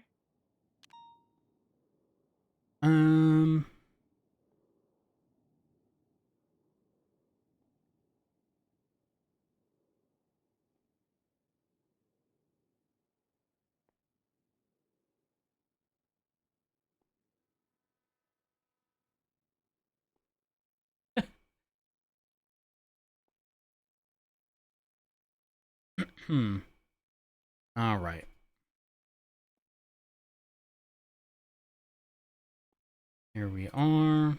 [SPEAKER 1] All right. Here we are.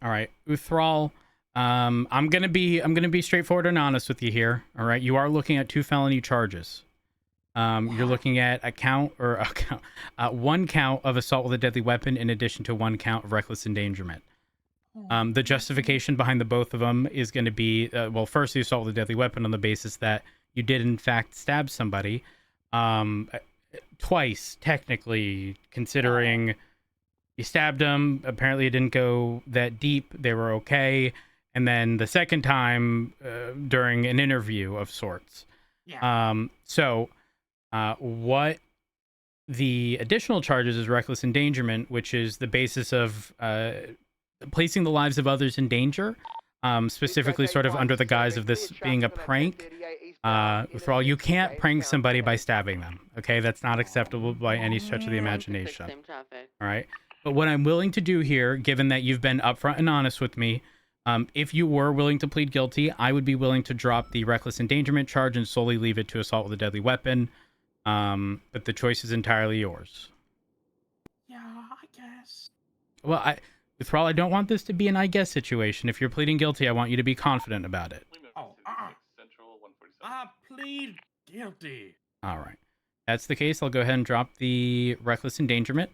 [SPEAKER 1] All right, Uthral, I'm gonna be straightforward and honest with you here. All right, you are looking at 2 felony charges. You're looking at one count of assault with a deadly weapon in addition to 1 count of reckless endangerment. The justification behind the both of them is going to be, well, first the assault with a deadly weapon on the basis that you did in fact stab somebody, twice technically, considering you stabbed them. Apparently it didn't go that deep. They were okay. And then the second time during an interview of sorts.
[SPEAKER 2] Yeah.
[SPEAKER 1] What the additional charges is reckless endangerment, which is the basis of placing the lives of others in danger, specifically sort of under the guise of this being a prank. Thrall, you can't prank somebody by stabbing them, okay? That's not acceptable by any stretch of the imagination. All right? But what I'm willing to do here, given that you've been upfront and honest with me, if you were willing to plead guilty, I would be willing to drop the reckless endangerment charge and solely leave it to assault with a deadly weapon. But the choice is entirely yours.
[SPEAKER 2] Yeah, I guess.
[SPEAKER 1] Well, Thrall, I don't want this to be an I guess situation. If you're pleading guilty, I want you to be confident about it.
[SPEAKER 2] Oh, I plead guilty.
[SPEAKER 1] All right. That's the case. I'll go ahead and drop the reckless endangerment.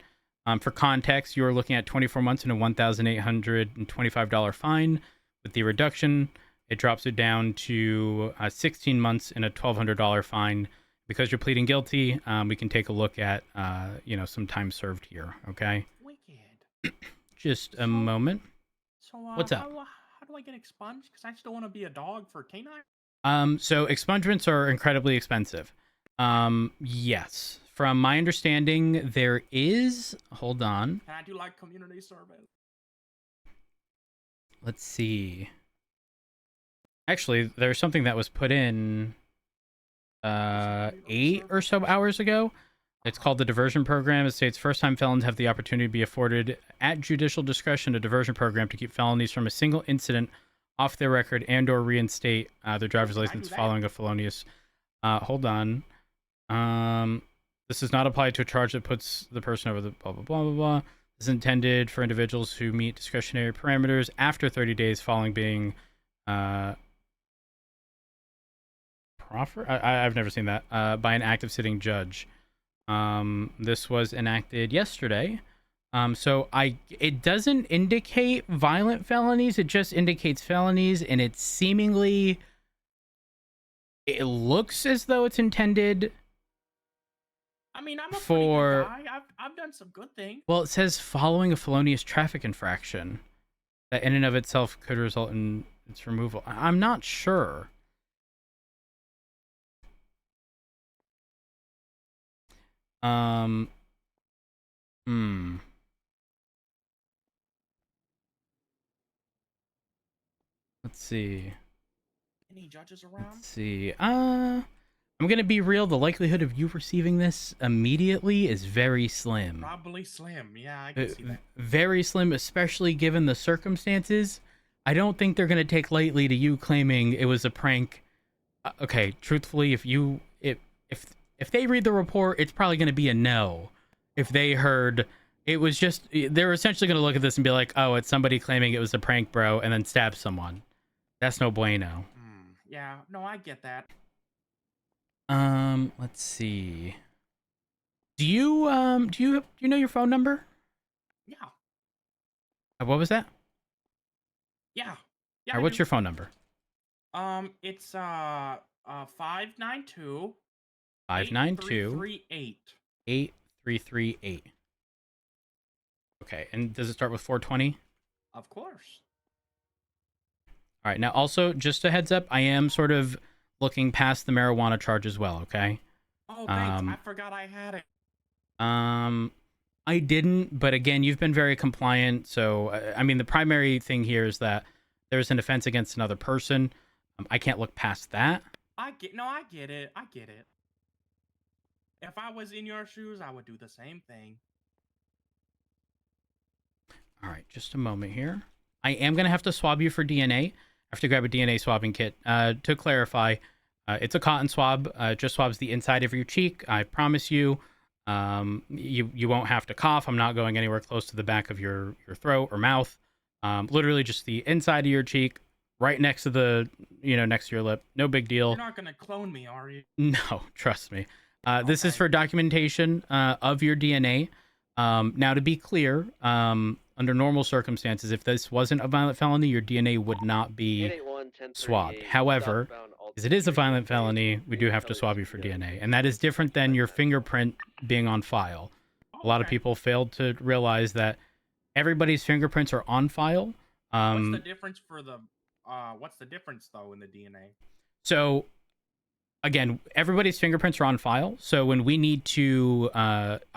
[SPEAKER 1] For context, you are looking at 24 months and a $1,825 fine. With the reduction, it drops it down to 16 months and a $1,200 fine. Because you're pleading guilty, we can take a look at, some time served here, okay?
[SPEAKER 2] Wicked.
[SPEAKER 1] Just a moment.
[SPEAKER 2] So,
[SPEAKER 1] What's up?
[SPEAKER 2] How do I get expunged? Because I still want to be a dog for canine.
[SPEAKER 1] So expungements are incredibly expensive. Yes. From my understanding, there is... Hold on.
[SPEAKER 2] Can I do, like, community service?
[SPEAKER 1] Let's see. Actually, there's something that was put in 8 or so hours ago. It's called the diversion program. It states first-time felons have the opportunity to be afforded at judicial discretion a diversion program to keep felonies from a single incident off their record and or reinstate their driver's license following a felonious... hold on. This does not apply to a charge that puts the person over the blah blah blah blah blah. This is intended for individuals who meet discretionary parameters after 30 days following being proffered. I've never seen that by an active sitting judge. This was enacted yesterday. So it doesn't indicate violent felonies. It just indicates felonies, and it looks as though it's intended.
[SPEAKER 2] I mean, I'm a
[SPEAKER 1] for
[SPEAKER 2] pretty good guy. I've done some good things.
[SPEAKER 1] Well, it says following a felonious traffic infraction that in and of itself could result in its removal. I'm not sure. Let's see.
[SPEAKER 2] Any judges around?
[SPEAKER 1] Let's see. I'm gonna be real. The likelihood of you receiving this immediately is very slim.
[SPEAKER 2] Probably slim. Yeah, I can see that.
[SPEAKER 1] Very slim, especially given the circumstances. I don't think they're gonna take lightly to you claiming it was a prank. Okay, truthfully, if they read the report, it's probably gonna be a no. If they heard it was just, they're essentially gonna look at this and be like, "Oh, it's somebody claiming it was a prank, bro," and then stab someone. That's no bueno.
[SPEAKER 2] Yeah, no, I get that.
[SPEAKER 1] Let's see. Do you know your phone number?
[SPEAKER 2] Yeah.
[SPEAKER 1] What was that?
[SPEAKER 2] Yeah.
[SPEAKER 1] All right, what's your phone number?
[SPEAKER 2] It's 592
[SPEAKER 1] 592
[SPEAKER 2] 8338.
[SPEAKER 1] 8338. Okay, and does it start with 420?
[SPEAKER 2] Of course.
[SPEAKER 1] All right, now also, just a heads up, I am sort of looking past the marijuana charge as well, okay?
[SPEAKER 2] Oh, thanks. I forgot I had it.
[SPEAKER 1] I didn't, but again, you've been very compliant, so, I mean, the primary thing here is that there's an offense against another person. I can't look past that.
[SPEAKER 2] I get it. I get it. If I was in your shoes, I would do the same thing.
[SPEAKER 1] All right, just a moment here. I am going to have to swab you for DNA. I have to grab a DNA swabbing kit. To clarify, it's a cotton swab. It just swabs the inside of your cheek. I promise you, you won't have to cough. I'm not going anywhere close to the back of your throat or mouth. Literally just the inside of your cheek, right next to the, next to your lip. No big deal.
[SPEAKER 2] You're not going to clone me, are you?
[SPEAKER 1] No, trust me. This is for documentation of your DNA. Now, to be clear, under normal circumstances, if this wasn't a violent felony, your DNA would not be swabbed. However, as it is a violent felony, we do have to swab you for DNA. And that is different than your fingerprint being on file. A lot of people failed to realize that everybody's fingerprints are on file.
[SPEAKER 2] What's the difference what's the difference, though, in the DNA?
[SPEAKER 1] So, again, everybody's fingerprints are on file. So when we need to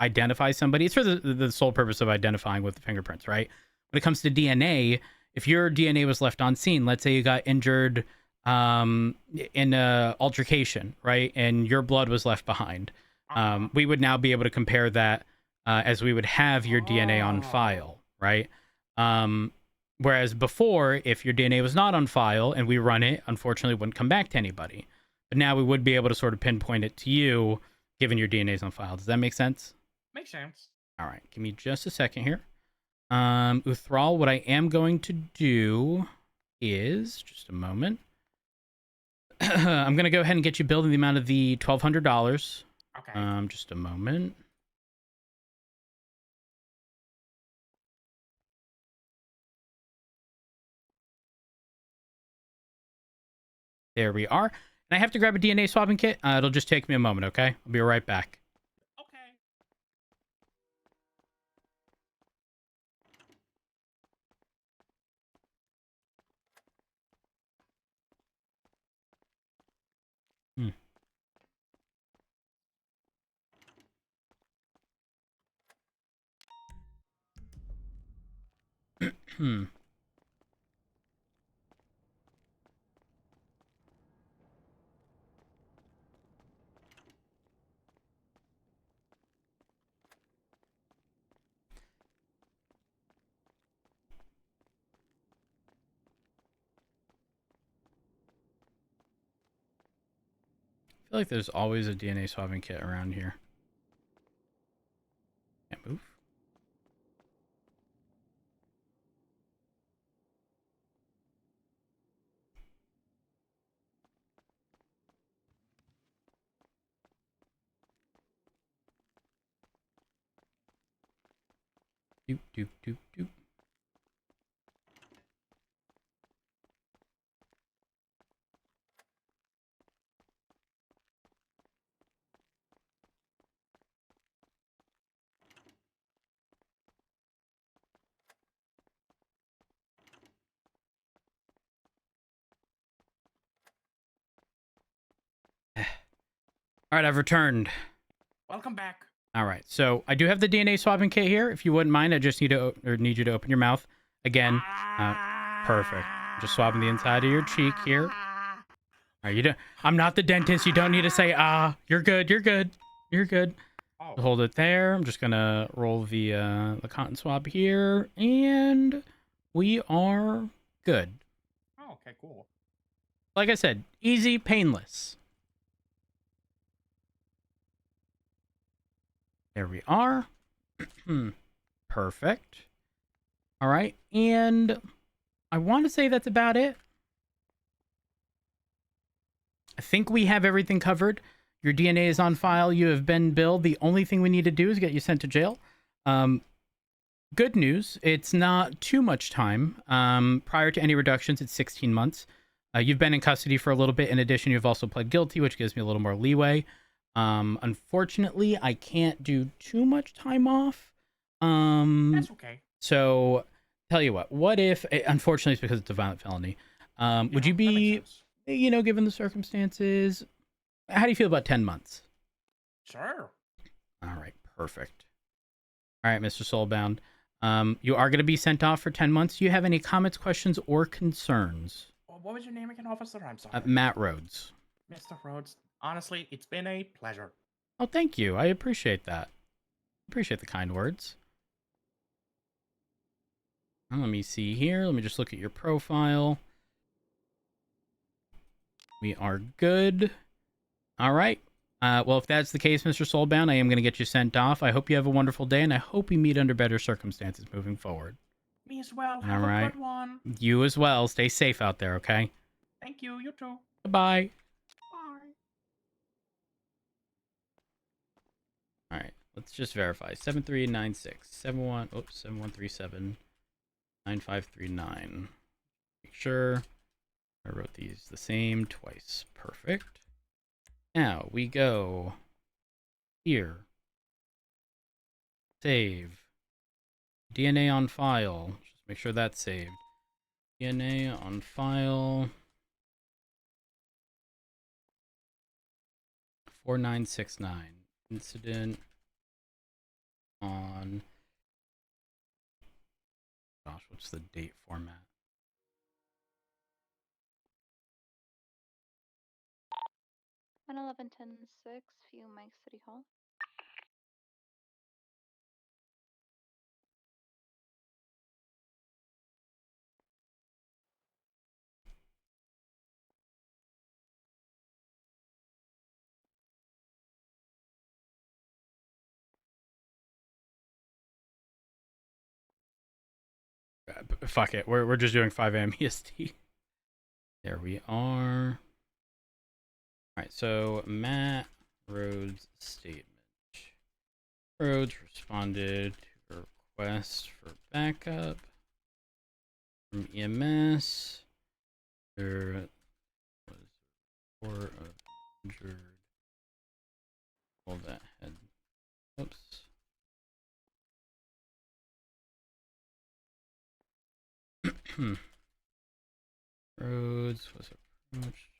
[SPEAKER 1] identify somebody, it's for the sole purpose of identifying with the fingerprints, right? When it comes to DNA, if your DNA was left on scene, let's say you got injured in a altercation, right? And your blood was left behind. We would now be able to compare that as we would have your DNA on file, right? Whereas before, if your DNA was not on file and we run it, unfortunately, it wouldn't come back to anybody. But now we would be able to sort of pinpoint it to you, given your DNA's on file. Does that make sense?
[SPEAKER 2] Makes sense.
[SPEAKER 1] All right, give me just a second here. Uthral, what I am going to do is, just a moment. I'm going to go ahead and get you billed in the amount of the $1,200.
[SPEAKER 2] Okay.
[SPEAKER 1] Just a moment. There we are. And I have to grab a DNA swabbing kit. It'll just take me a moment, okay? I'll be right back.
[SPEAKER 2] Okay.
[SPEAKER 1] feel like there's always a DNA swabbing kit around here. Can't move. Doop, doop, doop, doop. All right, I've returned.
[SPEAKER 2] Welcome back.
[SPEAKER 1] All right, so I do have the DNA swabbing kit here. If you wouldn't mind, I just need need you to open your mouth again. Perfect. Just swabbing the inside of your cheek here. All right, you don't. I'm not the dentist. You don't need to say ah. You're good. You're good. You're good.
[SPEAKER 2] Oh.
[SPEAKER 1] Hold it there. I'm just gonna roll the cotton swab here, and we are good.
[SPEAKER 2] Oh, okay, cool.
[SPEAKER 1] Like I said, easy, painless. There we are. Perfect. All right, and I want to say that's about it. I think we have everything covered. Your DNA is on file. You have been billed. The only thing we need to do is get you sent to jail. Good news. It's not too much time. Prior to any reductions, it's 16 months. You've been in custody for a little bit. In addition, you've also pled guilty, which gives me a little more leeway. Unfortunately, I can't do too much time off.
[SPEAKER 2] That's okay.
[SPEAKER 1] So, tell you what if, unfortunately, it's because it's a violent felony. Would you
[SPEAKER 2] That makes
[SPEAKER 1] be,
[SPEAKER 2] sense.
[SPEAKER 1] you know, given the circumstances, how do you feel about 10 months?
[SPEAKER 2] Sure.
[SPEAKER 1] All right, perfect. All right, Mr. Soulbound. You are going to be sent off for 10 months. Do you have any comments, questions, or concerns?
[SPEAKER 2] What was your name again, officer? I'm sorry.
[SPEAKER 1] Matt Rhodes.
[SPEAKER 2] Mr. Rhodes, honestly, it's been a pleasure.
[SPEAKER 1] Oh, thank you. I appreciate that. Appreciate the kind words. Let me see here. Let me just look at your profile. We are good. All right. Well, if that's the case, Mr. Soulbound, I am going to get you sent off. I hope you have a wonderful day, and I hope we meet under better circumstances moving forward.
[SPEAKER 2] Me as well.
[SPEAKER 1] All
[SPEAKER 2] Have a
[SPEAKER 1] right.
[SPEAKER 2] good one.
[SPEAKER 1] You as well. Stay safe out there, okay?
[SPEAKER 2] Thank you. You too.
[SPEAKER 1] Goodbye.
[SPEAKER 2] Bye.
[SPEAKER 1] All right. Let's just verify. 7396 7137 9539. Make sure I wrote these the same twice. Perfect. Now we go here. Save. DNA on file. Just make sure that's saved. DNA on file. 4969. Incident on. Gosh, what's the date format?
[SPEAKER 8] One 11-10-6, Few Mike City Hall.
[SPEAKER 1] Fuck it. We're just doing 5 a.m. EST. There we are. Alright, so Matt Rhodes' statement. Rhodes responded to a request for backup from EMS. There was a report of injured. All that had. Oops. Rhodes was approached.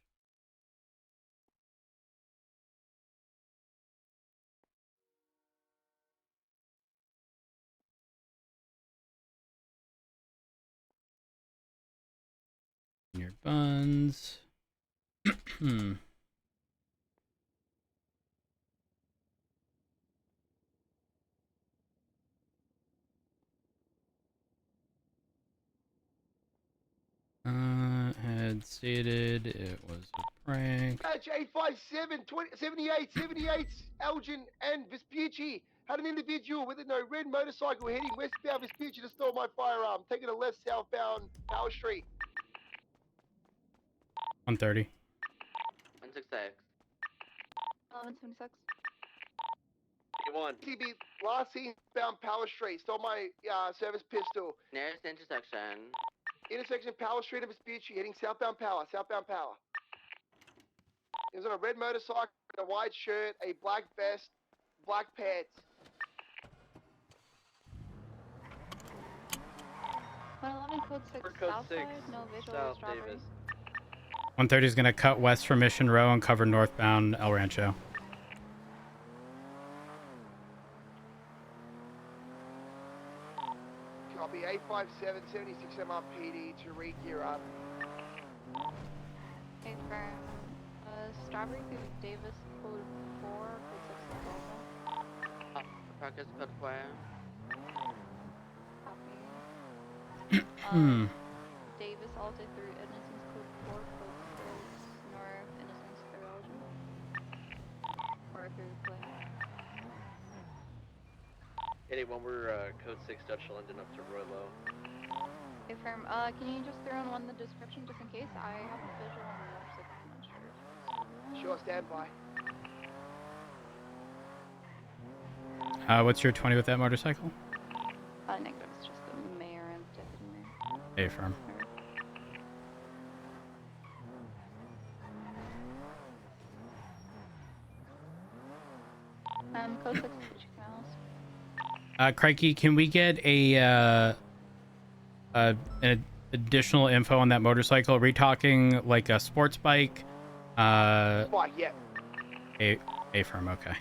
[SPEAKER 1] Your buns. Has Stated it was a prank.
[SPEAKER 7] Batch 857, 78, 78, Elgin and Vespucci had an individual with a red motorcycle heading westbound Vespucci to store my firearm, taking a left southbound Power Street.
[SPEAKER 1] 130.
[SPEAKER 5] 166.
[SPEAKER 8] 1176.
[SPEAKER 5] One.
[SPEAKER 7] TB last seen bound Power Street, stole my service pistol.
[SPEAKER 5] Nearest intersection.
[SPEAKER 7] Intersection Power Street and Vespucci, heading southbound Power, southbound Power. He was on a red motorcycle, a white shirt, a black vest, black pants.
[SPEAKER 8] 111 code 6
[SPEAKER 5] Code
[SPEAKER 8] south
[SPEAKER 5] 6,
[SPEAKER 8] side, no visual
[SPEAKER 5] South
[SPEAKER 8] strawberry.
[SPEAKER 5] Davis.
[SPEAKER 1] 130 is going to cut west from Mission Row and cover northbound El Rancho.
[SPEAKER 7] Copy 857, 76 MRPD to re-gear up.
[SPEAKER 8] Okay, firm. Strawberry through Davis, code 4, code 6 Delta.
[SPEAKER 5] Carcass code 4.
[SPEAKER 8] Copy. Davis Alta through Innocence code 4, code 6 north, Innocence through Elgin. Or through Clay.
[SPEAKER 5] 81, we're code 6 Dutch London up to Roylo.
[SPEAKER 8] Okay, firm. Can you just throw in one the description just in case? I have a visual on the motorcycle, I'm not sure.
[SPEAKER 7] Sure, stand by.
[SPEAKER 1] What's your 20 with that motorcycle?
[SPEAKER 8] Negative, it's just the mayor and deputy mayor.
[SPEAKER 1] A firm.
[SPEAKER 8] Code 6 Chicken House.
[SPEAKER 1] Crikey, can we get an additional info on that motorcycle? Are we talking like a sports bike?
[SPEAKER 7] Bike, yeah.
[SPEAKER 1] A firm, okay.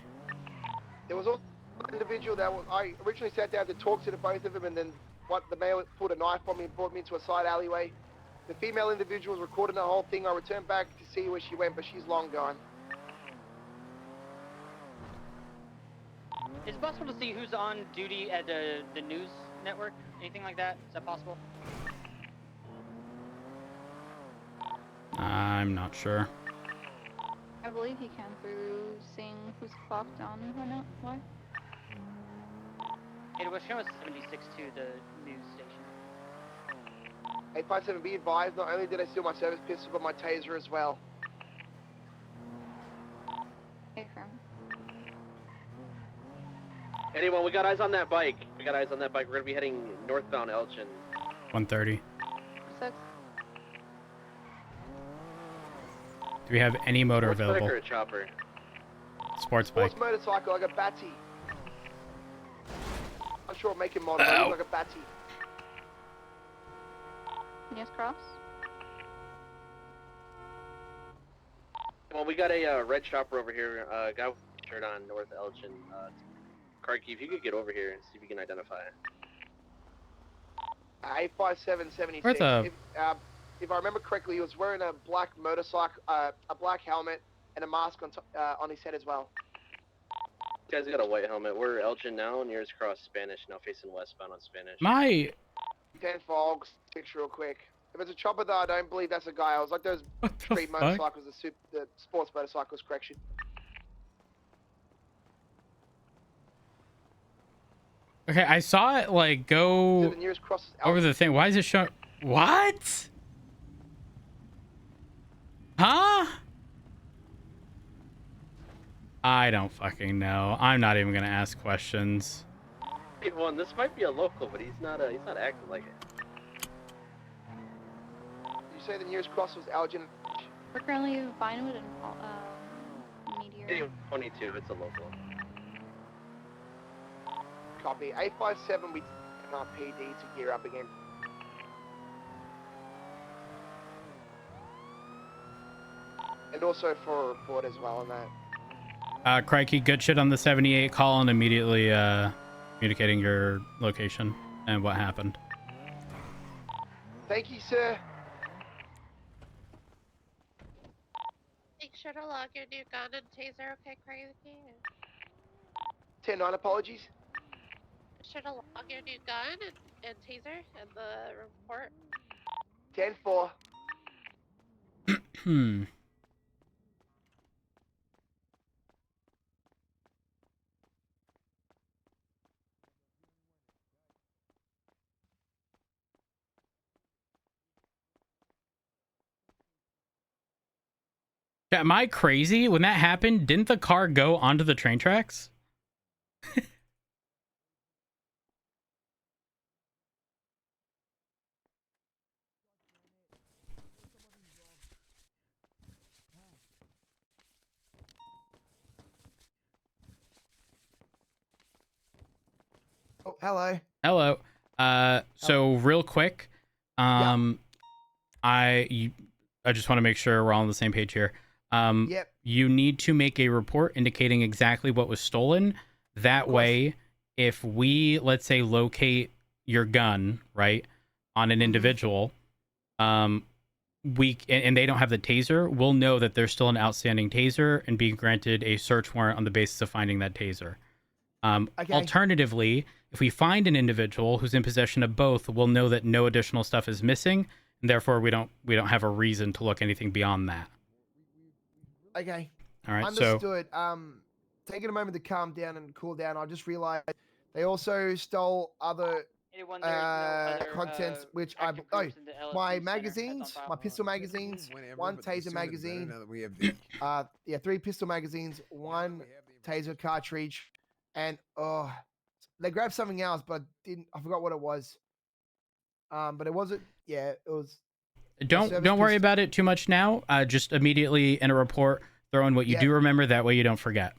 [SPEAKER 7] There was also an individual that I originally sat down to talk to the both of them, and then the male pulled a knife on me and brought me into a side alleyway. The female individual was recording the whole thing. I returned back to see where she went, but she's long gone.
[SPEAKER 3] Is it possible to see who's on duty at the news network? Anything like that? Is that possible?
[SPEAKER 1] I'm not sure.
[SPEAKER 8] I believe he can through seeing who's clocked on or not. Why?
[SPEAKER 3] It was showing us 76 to the news station.
[SPEAKER 7] 857, be advised, not only did I steal my service pistol, but my taser as well.
[SPEAKER 8] Okay, firm.
[SPEAKER 5] Anyone, we got eyes on that bike. We're gonna be heading northbound Elgin.
[SPEAKER 1] 130.
[SPEAKER 8] 6.
[SPEAKER 1] Do we have any motor
[SPEAKER 5] Sports bike
[SPEAKER 1] available?
[SPEAKER 5] or a chopper?
[SPEAKER 1] Sports bike.
[SPEAKER 7] Sports motorcycle, like a Batty. I'm sure make and model, but it looks like a Batty.
[SPEAKER 8] Yes, cross.
[SPEAKER 5] Well, we got a red chopper over here. Guy with a shirt on, North Elgin. Karki, if you could get over here and see if you can identify it.
[SPEAKER 7] 85776.
[SPEAKER 1] Where's the...
[SPEAKER 7] If I remember correctly, he was wearing a black motorcycle, a black helmet, and a mask on his head as well.
[SPEAKER 5] This guy's got a white helmet. We're Elgin now, nearest cross Spanish, now facing westbound on Spanish.
[SPEAKER 1] My...
[SPEAKER 7] 10 fogs, 6 real quick. If it's a chopper though, I don't believe that's a guy. I was like those street motorcycles, the sports motorcycles, correction.
[SPEAKER 1] Okay, I saw it like go
[SPEAKER 7] The nearest cross is
[SPEAKER 1] over the thing. Why is it showing? What? Huh? I don't fucking know. I'm not even gonna ask questions.
[SPEAKER 5] One, this might be a local, but he's not acting like it.
[SPEAKER 7] You say the nearest cross was Elgin.
[SPEAKER 8] We're currently Vinewood and Meteor.
[SPEAKER 5] 22, it's a local.
[SPEAKER 7] Copy. 857, we our PD to gear up again. And also for a report as well on that.
[SPEAKER 1] Crikey, good shit on the 78 call and immediately communicating your location and what happened.
[SPEAKER 7] Thank you, sir.
[SPEAKER 12] Make sure to log your new gun and taser, okay, crazy?
[SPEAKER 7] 10-9, apologies.
[SPEAKER 12] Make sure to log your new gun and taser and the report.
[SPEAKER 7] 10-4.
[SPEAKER 1] Hmm. Am I crazy? When that happened, didn't the car go onto the train tracks?
[SPEAKER 13] Oh, hello.
[SPEAKER 1] Hello. So real quick, I just want to make sure we're all on the same page here.
[SPEAKER 13] Yep.
[SPEAKER 1] You need to make a report indicating exactly what was stolen. That way, if we, let's say, locate your gun, right, on an individual, and they don't have the taser, we'll know that there's still an outstanding taser and be granted a search warrant on the basis of finding that taser. Alternatively, if we find an individual who's in possession of both, we'll know that no additional stuff is missing, and therefore we don't have a reason to look anything beyond that.
[SPEAKER 13] Okay.
[SPEAKER 1] All right.
[SPEAKER 13] Understood. Taking a moment to calm down and cool down, I just realized they also stole other
[SPEAKER 3] Anyone, there's no other,
[SPEAKER 13] contents, which I
[SPEAKER 3] active
[SPEAKER 13] oh,
[SPEAKER 3] groups in the LSP
[SPEAKER 13] my
[SPEAKER 3] center. That's on
[SPEAKER 13] magazines,
[SPEAKER 3] file.
[SPEAKER 13] my pistol magazines,
[SPEAKER 14] Whenever,
[SPEAKER 13] one
[SPEAKER 14] but the
[SPEAKER 13] taser
[SPEAKER 14] sooner the better
[SPEAKER 13] magazine,
[SPEAKER 14] now that we have the
[SPEAKER 13] yeah, 3 pistol magazines, one taser cartridge, and they grabbed something else, but I forgot what it was. But it wasn't. Yeah, it was.
[SPEAKER 1] Don't worry about it too much now. Just immediately in a report, throw in what you do remember. That way you don't forget.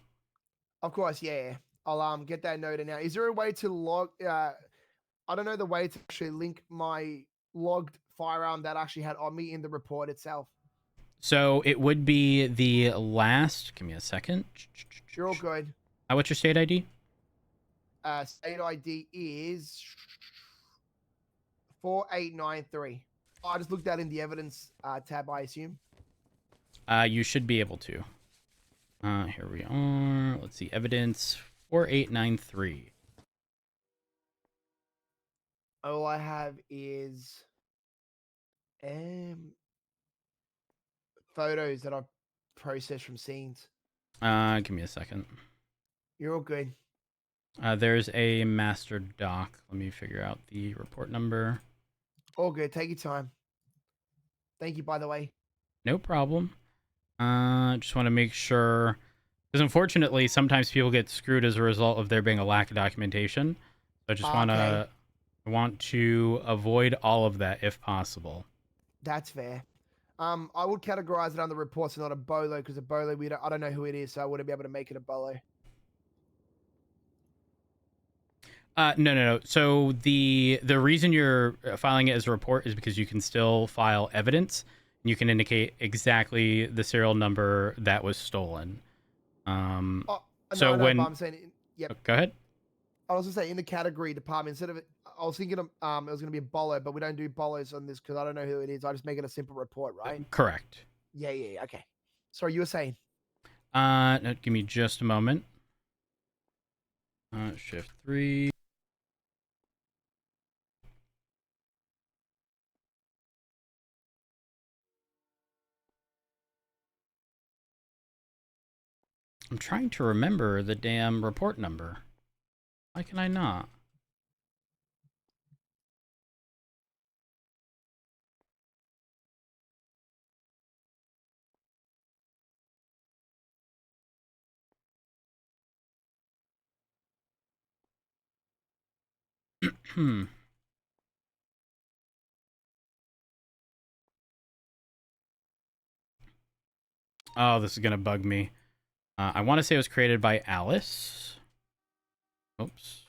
[SPEAKER 13] Of course, yeah. I'll get that noted now. Is there a way to log? I don't know the way to actually link my logged firearm that I actually had on me in the report itself.
[SPEAKER 1] So it would be the last. Give me a second.
[SPEAKER 13] You're all good.
[SPEAKER 1] What's your state ID?
[SPEAKER 13] State ID is 4893. I just looked that in the evidence tab, I assume.
[SPEAKER 1] You should be able to. Here we are. Let's see. Evidence 4893.
[SPEAKER 13] All I have is photos that I've processed from scenes.
[SPEAKER 1] Give me a second.
[SPEAKER 13] You're all good.
[SPEAKER 1] There's a master doc. Let me figure out the report number.
[SPEAKER 13] All good. Take your time. Thank you, by the way.
[SPEAKER 1] No problem. Just want to make sure, because unfortunately, sometimes people get screwed as a result of there being a lack of documentation. So I just want to avoid all of that if possible.
[SPEAKER 13] That's fair. I would categorize it under reports, not a bolo, because a bolo I don't know who it is, so I wouldn't be able to make it a bolo.
[SPEAKER 1] No. So the reason you're filing it as a report is because you can still file evidence. And you can indicate exactly the serial number that was stolen. I'm saying,
[SPEAKER 13] yep.
[SPEAKER 1] Go ahead.
[SPEAKER 13] I was gonna say in the category department, instead of I was thinking of it was gonna be a bolo, but we don't do bolos on this because I don't know who it is. I just make it a simple report, right?
[SPEAKER 1] Correct.
[SPEAKER 13] Yeah. Okay. Sorry, you were saying.
[SPEAKER 1] No, give me just a moment. Shift 3. I'm trying to remember the damn report number. Why can I not? Oh, this is going to bug me. I want to say it was created by Alice. Oops.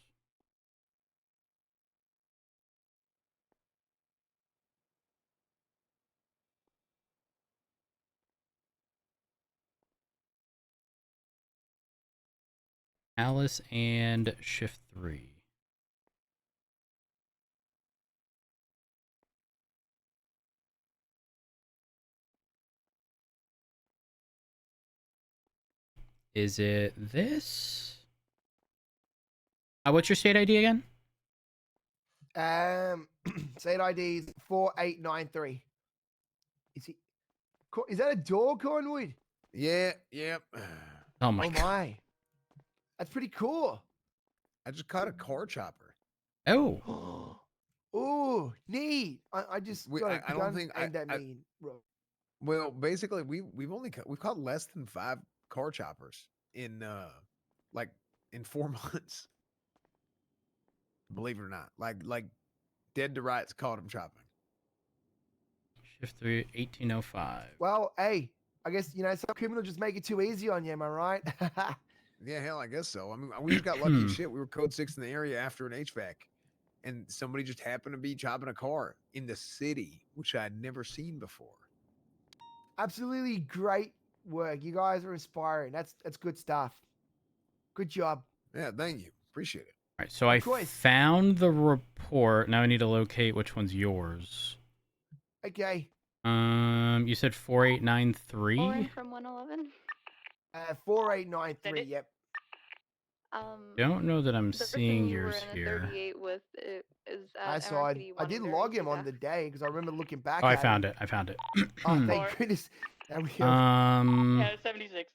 [SPEAKER 1] Alice and Shift 3. Is it this? What's your state ID again?
[SPEAKER 13] State ID is 4893. Is he Is that a door, Cornwood?
[SPEAKER 14] Yeah, yep.
[SPEAKER 1] Oh my
[SPEAKER 13] Oh
[SPEAKER 1] god.
[SPEAKER 13] my. That's pretty cool.
[SPEAKER 14] I just caught a car chopper.
[SPEAKER 1] Oh.
[SPEAKER 13] Oh, neat. I just got a
[SPEAKER 14] I don't
[SPEAKER 13] gun
[SPEAKER 14] think
[SPEAKER 13] aimed at me.
[SPEAKER 14] Well, basically, we've caught less than 5 car choppers in like in 4 months. Believe it or not, like dead to rights caught him chopping.
[SPEAKER 1] Shift 3, 1805.
[SPEAKER 13] Well, hey, I guess, some criminal just make it too easy on you, am I right?
[SPEAKER 14] Yeah, hell, I guess so. I mean, we just got lucky as shit. We were code 6 in the area after an HVAC, and somebody just happened to be chopping a car in the city, which I'd never seen before.
[SPEAKER 13] Absolutely great work. You guys are inspiring. That's good stuff. Good job.
[SPEAKER 14] Yeah, thank you. Appreciate it.
[SPEAKER 1] All right, so I found the report. Now I need to locate which one's yours.
[SPEAKER 13] Okay.
[SPEAKER 1] You said 4893.
[SPEAKER 8] Lauren from 111.
[SPEAKER 13] 4893. Yep.
[SPEAKER 1] Don't know that I'm
[SPEAKER 8] The person
[SPEAKER 1] seeing
[SPEAKER 8] you were
[SPEAKER 1] yours
[SPEAKER 8] in a
[SPEAKER 1] here.
[SPEAKER 8] 38 with is
[SPEAKER 13] I
[SPEAKER 8] at
[SPEAKER 13] saw it.
[SPEAKER 8] NRCD
[SPEAKER 13] I did
[SPEAKER 8] 130.
[SPEAKER 13] log him on the day because I remember looking back.
[SPEAKER 1] Oh, I
[SPEAKER 13] at
[SPEAKER 1] found
[SPEAKER 13] him.
[SPEAKER 1] it. I found it.
[SPEAKER 13] Oh, thank goodness. There we go.
[SPEAKER 3] Yeah, 76.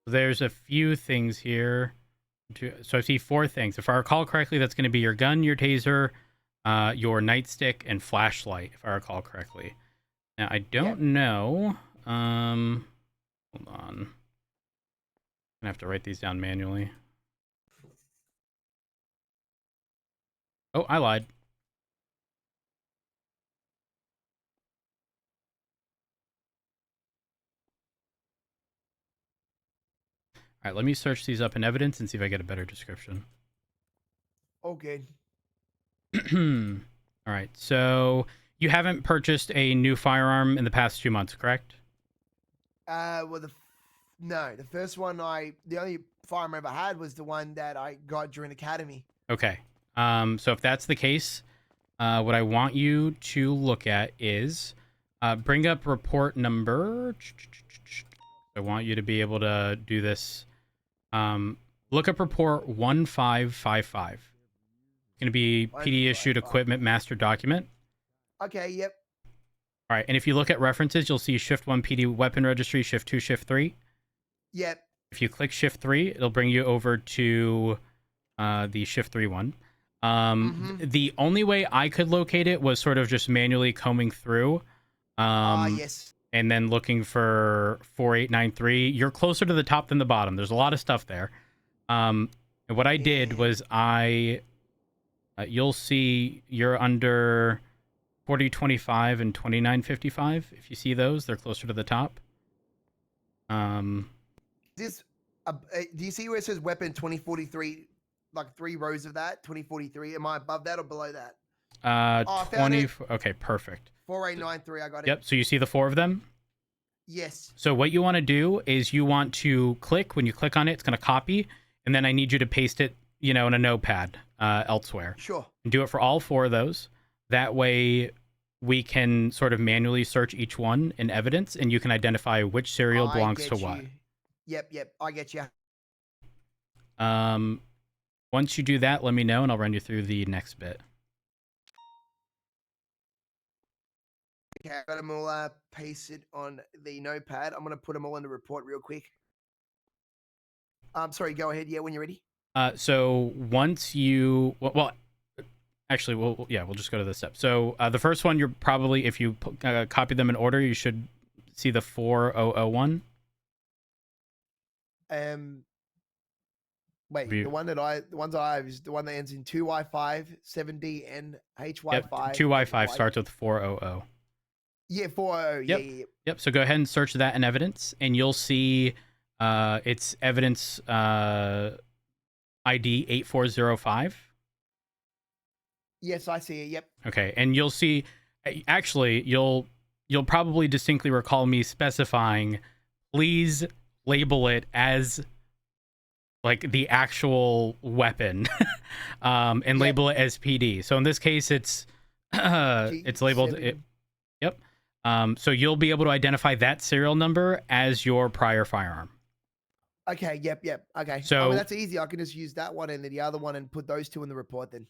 [SPEAKER 1] There's a few things here. So I see 4 things. If I recall correctly, that's going to be your gun, your taser, your nightstick, and flashlight, if I recall correctly. Now, I don't know. Hold on. I'm going to have to write these down manually. Oh, I lied. All right, let me search these up in evidence and see if I get a better description.
[SPEAKER 13] Okay.
[SPEAKER 1] All right, so you haven't purchased a new firearm in the past 2 months, correct?
[SPEAKER 13] Well, no, the first one the only firearm I ever had was the one that I got during academy.
[SPEAKER 1] Okay. So if that's the case, what I want you to look at is bring up report number. I want you to be able to do this. Look up report 1555. It's going to be PD issued equipment master document.
[SPEAKER 13] Okay, yep.
[SPEAKER 1] All right. And if you look at references, you'll see shift 1 PD weapon registry, shift 2, shift 3.
[SPEAKER 13] Yep.
[SPEAKER 1] If you click shift 3, it'll bring you over to the shift 3 one. The only way I could locate it was sort of just manually combing through.
[SPEAKER 13] Yes.
[SPEAKER 1] And then looking for 4893. You're closer to the top than the bottom. There's a lot of stuff there. And what I did was you'll see you're under 4025 and 2955. If you see those, they're closer to the top.
[SPEAKER 13] Do you see where it says weapon 2043? Like 3 rows of that, 2043. Am I above that or below that?
[SPEAKER 1] I
[SPEAKER 13] found it.
[SPEAKER 1] Okay, perfect.
[SPEAKER 13] 4893. I got it.
[SPEAKER 1] Yep. So you see the 4 of them?
[SPEAKER 13] Yes.
[SPEAKER 1] So what you want to do is you want to click. When you click on it, it's going to copy, and then I need you to paste it, in a notepad elsewhere.
[SPEAKER 13] Sure.
[SPEAKER 1] And do it for all 4 of those. That way, we can sort of manually search each one in evidence, and you can identify which serial belongs to what.
[SPEAKER 13] Yep. I get you.
[SPEAKER 1] Once you do that, let me know, and I'll run you through the next bit.
[SPEAKER 13] Okay, I got them all pasted on the notepad. I'm going to put them all in the report real quick. Sorry, go ahead. Yeah, when you're ready.
[SPEAKER 1] So once you... Well, actually, we'll just go to this step. So the first one, you're probably, if you copy them in order, you should see the 4001.
[SPEAKER 13] Wait, the ones I have is the one that ends in 2Y5, 7D, and HY5.
[SPEAKER 1] Yep, 2Y5 starts with 400.
[SPEAKER 13] Yeah, 400.
[SPEAKER 1] Yep.
[SPEAKER 13] Yeah.
[SPEAKER 1] Yep. So go ahead and search that in evidence, and you'll see it's evidence ID 8405.
[SPEAKER 13] Yes, I see it. Yep.
[SPEAKER 1] Okay, and you'll see. Actually, you'll probably distinctly recall me specifying, please label it as like the actual weapon, and label it as PD. So in this case, it's labeled. Yep. So you'll be able to identify that serial number as your prior firearm.
[SPEAKER 13] Okay. Yep. Okay.
[SPEAKER 1] So
[SPEAKER 13] that's easy. I can just use that one and then the other one and put those 2 in the report then.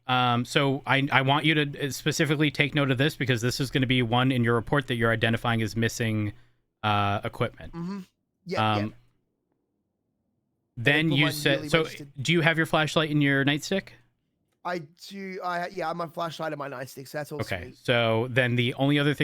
[SPEAKER 1] Yep. So I want you to specifically take note of this because this is going to be one in your report that you're identifying as missing equipment.
[SPEAKER 13] Mm-hmm. Yeah.
[SPEAKER 1] Then
[SPEAKER 13] put
[SPEAKER 1] you
[SPEAKER 13] mine
[SPEAKER 1] said,
[SPEAKER 13] yearly
[SPEAKER 1] so
[SPEAKER 13] registered.
[SPEAKER 1] do you have your flashlight in your nightstick?
[SPEAKER 13] I do. I have my flashlight and my nightstick, so that's all
[SPEAKER 1] Okay.
[SPEAKER 13] sweet.
[SPEAKER 1] So then the only other thing